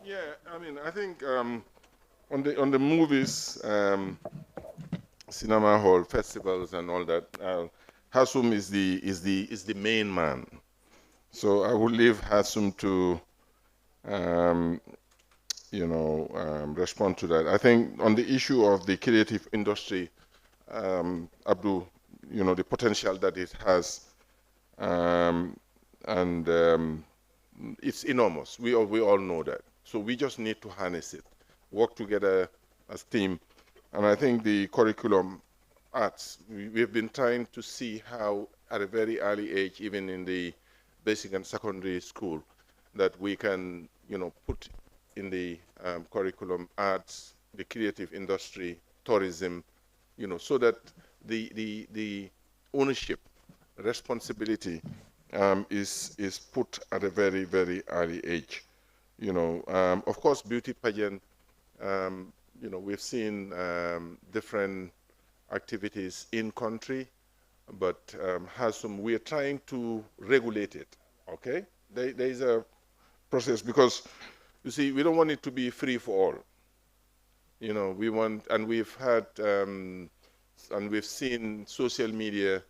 Yeah, I mean, I think on the movies, cinema hall, festivals, and all that, Hasum is the main man. So I will leave Hasum to respond to that. I think on the issue of the creative industry, Abdul, the potential that it has, it's enormous. We all know that. So we just need to harness it, work together as team. And I think the curriculum arts, we've been trying to see how at a very early age, even in the basic and secondary school, that we can, put in the curriculum arts, the creative industry, tourism, so that the ownership, responsibility is put at a very, very early age. Of course, beauty pageant, we've seen different activities in country, but we're trying to regulate it, okay? There is a process because, you see, we don't want it to be free for all. We want, and we've had, and we've seen social media,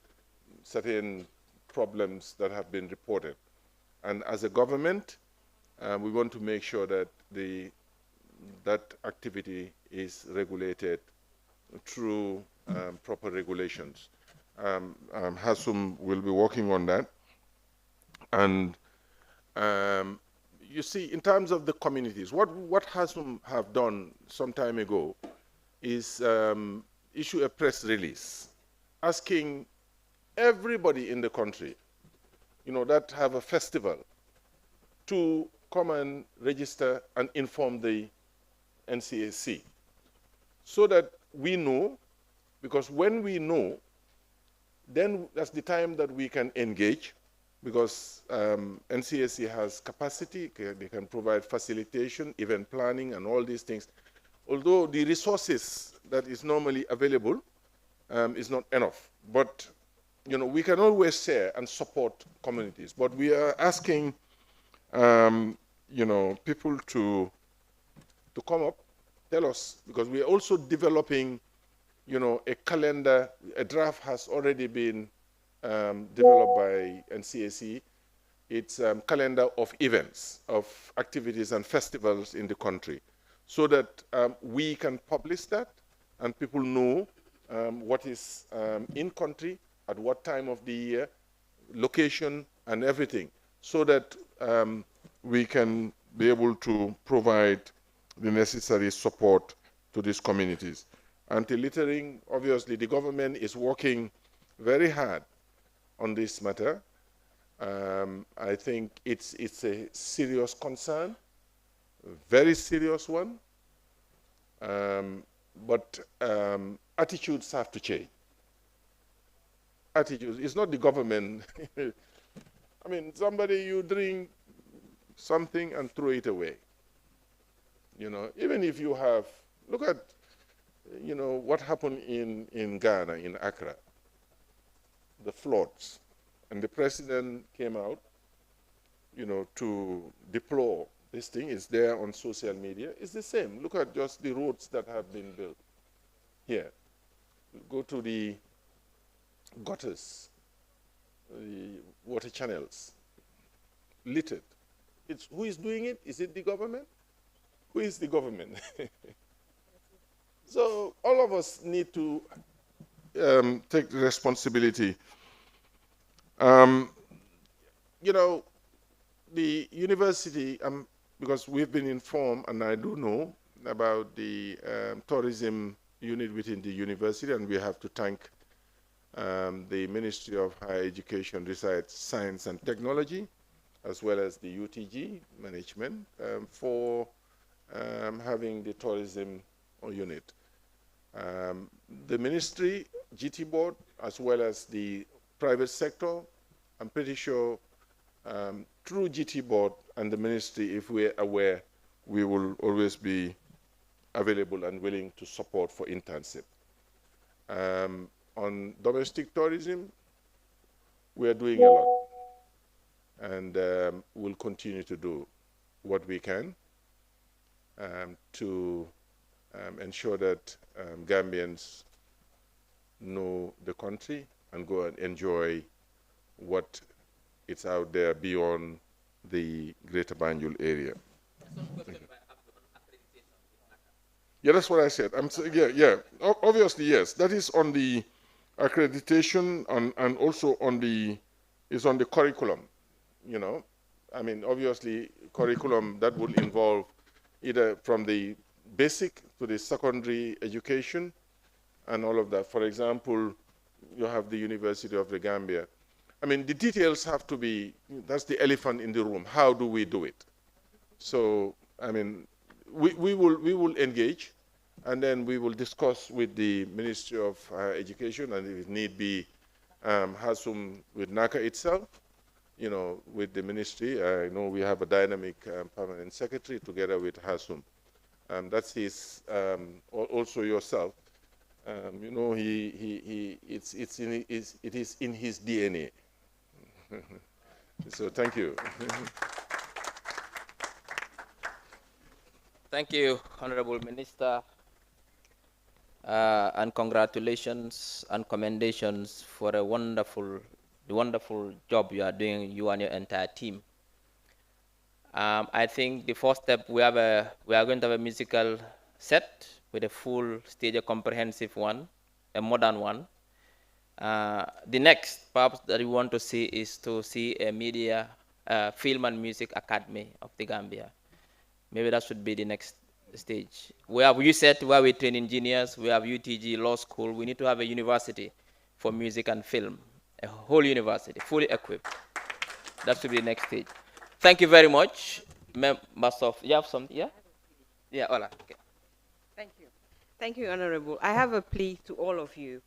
certain problems that have been reported. And as a government, we want to make sure that that activity is regulated through proper regulations. Hasum will be working on that. And you see, in terms of the communities, what Hasum have done some time ago is issue a press release asking everybody in the country, that have a festival, to come and register and inform the NCAC, so that we know, because when we know, then that's the time that we can engage, because NCAC has capacity, they can provide facilitation, event planning, and all these things. Although the resources that is normally available is not enough. But we can always share and support communities. But we are asking people to come up, tell us, because we are also developing a calendar. A draft has already been developed by NCAC. It's a calendar of events, of activities and festivals in the country, so that we can publish that and people know what is in country, at what time of the year, location, and everything, so that we can be able to provide the necessary support to these communities. Anti-littering, obviously, the government is working very hard on this matter. I think it's a serious concern, a very serious one. But attitudes have to change. Attitudes. It's not the government. I mean, you drink something and throw it away. Even if you have, look at, what happened in Ghana, in Accra, the floods. And the president came out, to deplore this thing. It's there on social media. It's the same. Look at just the roads that have been built here. Go to the gutters, the water channels, littered. Who is doing it? Is it the government? Who is the government? So all of us need to take the responsibility. The university, because we've been informed, and I do know about the tourism unit within the university, and we have to thank the Ministry of Higher Education, Research, Science and Technology, as well as the UTG management for having the tourism unit. The ministry, GT board, as well as the private sector, I'm pretty sure through GT board and the ministry, if we're aware, we will always be available and willing to support for internship. On domestic tourism, we are doing a lot, and we'll continue to do what we can to ensure that Gambians know the country and go and enjoy what is out there beyond the Greater Banjul area. Yeah, that's what I said. I'm saying, yeah. Obviously, yes. That is on the accreditation and also on the curriculum. You know, I mean, obviously, curriculum that will involve either from the basic to the secondary education and all of that. For example, you have the University of the Gambia. I mean, the details have to be, that's the elephant in the room. How do we do it? So, I mean, we will engage, and then we will discuss with the Ministry of Education, and if need be, Hasum with NACA itself, you know, with the ministry. I know we have a dynamic permanent secretary together with Hasum. That's his, also yourself. You know, it is in his DNA. So thank you. Thank you, Honorable Minister, and congratulations and commendations for a wonderful job you are doing, you and your entire team. I think the first step, we are going to have a musical set with a full stage, a comprehensive one, a modern one. The next, perhaps, that we want to see is to see a media, film and music academy of the Gambia. Maybe that should be the next stage. We have USET, where we train engineers. We have UTG Law School. We need to have a university for music and film, a whole university, fully equipped. That should be the next stage. Thank you very much. Members of, you have something, yeah? Yeah, hola. Okay. Thank you. Thank you, Honorable. I have a plea to all of you.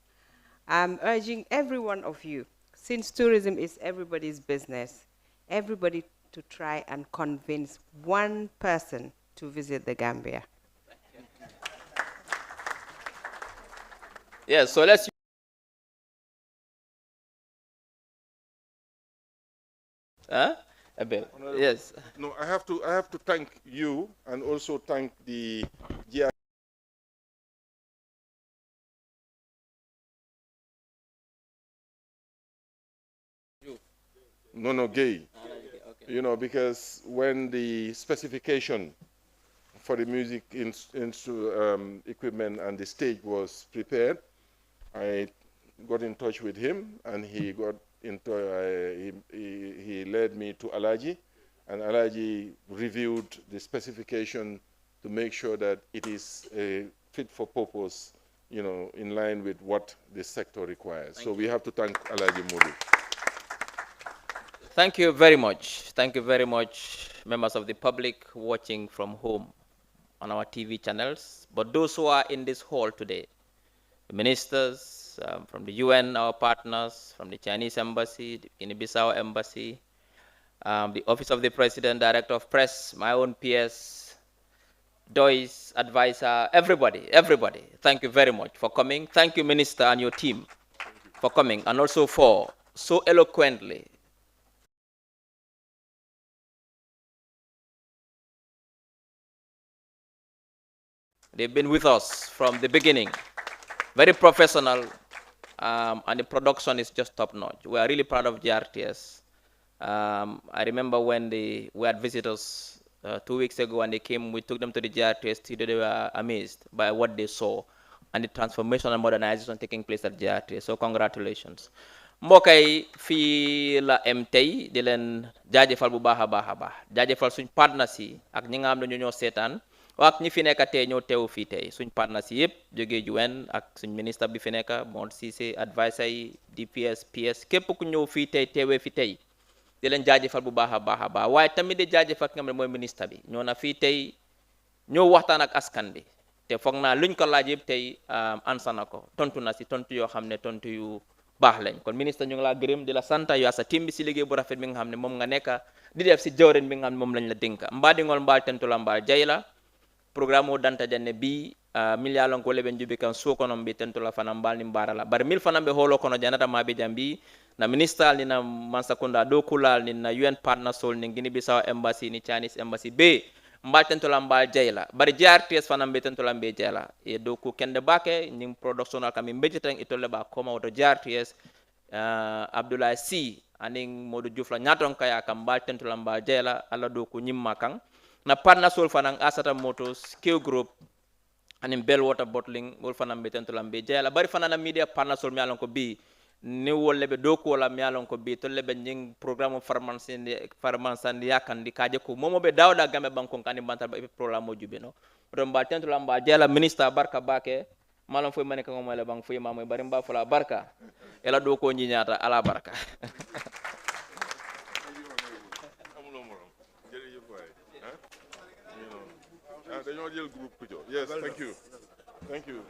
I'm urging every one of you, since tourism is everybody's business, everybody to try and convince one person to visit the Gambia. Yeah, so let's. Huh? A bit. Yes. No, I have to thank you and also thank the GI. No, Gay. Okay. You know, because when the specification for the music equipment and the stage was prepared, I got in touch with him, and he got into he led me to Alaji, and Alaji reviewed the specification to make sure that it is fit for purpose, you know, in line with what the sector requires. So we have to thank Alaji Muri. Thank you very much. Thank you very much, members of the public watching from home on our TV channels, but those who are in this hall today, the ministers from the UN, our partners, from the Chinese embassy, the Guinea-Bissau embassy, the Office of the President, Director of Press, my own PS, DOIS, advisor, everybody, thank you very much for coming. Thank you, Minister, and your team for coming, and also for so eloquently they've been with us from the beginning. Very professional, and the production is just top-notch. We are really proud of GRTS. I remember when we had visitors 2 weeks ago, and they came, we took them to the GRTS studio. They were amazed by what they saw and the transformation and modernization taking place at GRTS. So congratulations. mbokk yi fii la em tey di leen jaajëfal bu baax a baax jaajëfal suñ partners yi ak ñi nga xam ne ñoo seetaan ak ñi fi nekk tey ñoo teew fii tey suñ partners yi yëpp jógee UN ak suñ ministre bi fi nekk Mont Cissé advisor yi DPS PS képp ku ñëw fii tey teewee fi tey di leen jaajëfal bu baax a baax waaye tamit di jaajëfal ki nga xam ne mooy ministre bi ñoo na fii tey ñoo waxtaan ak askan bi te foog naa luñ ko laaj yëpp tey ansa na ko tontu na si tontu yoo xam ne tontu yu baax lañ kon ministre ñu ngi laa gërëm di la sant yu asa team bi si liggéey bu rafet bi nga xam ne moom nga nekk di def si jawren bi nga xam ne moom lañ la dénka mbaadiŋol mbaal tentula mbaal jayla programme o danta janne bi milyalon ko leben jubi kan sukonon bi tentula fana mbaal ni mbaarala bari mil fana be holo kono janata mabe jambi na minister ni na Mansa Kunda do kulal ni na UN partner sol ni Guinea-Bissau embassy ni Chinese embassy be mbal tentula mbal jayla bari GRTS fana be tentula be jayla e do ku kende bake ni production al kami mbejeten itolle ba koma woto GRTS Abdoulie C aning Modou Diouf la nyaton kaya kam mbal tentula mbal jayla ala do ku nyimma kan na partner sol fana asata motors Q group anin bell water bottling wol fanan be tentolam be jeyala bari fanana media partners mi alon ko bi ni wolle be do ko la mi alon ko bi tolle be nying programme farmansandi yakandi kaje ko momo be dawda gambe bankon kandi bantal be programme mo jube no don ba tentolam ba jeyala ministre barka bake malon foy mané ko mo le bang foy mamoy bari mba fala barka ela do ko nyiñata ala barka dañoo jël groupe ku jox yes thank you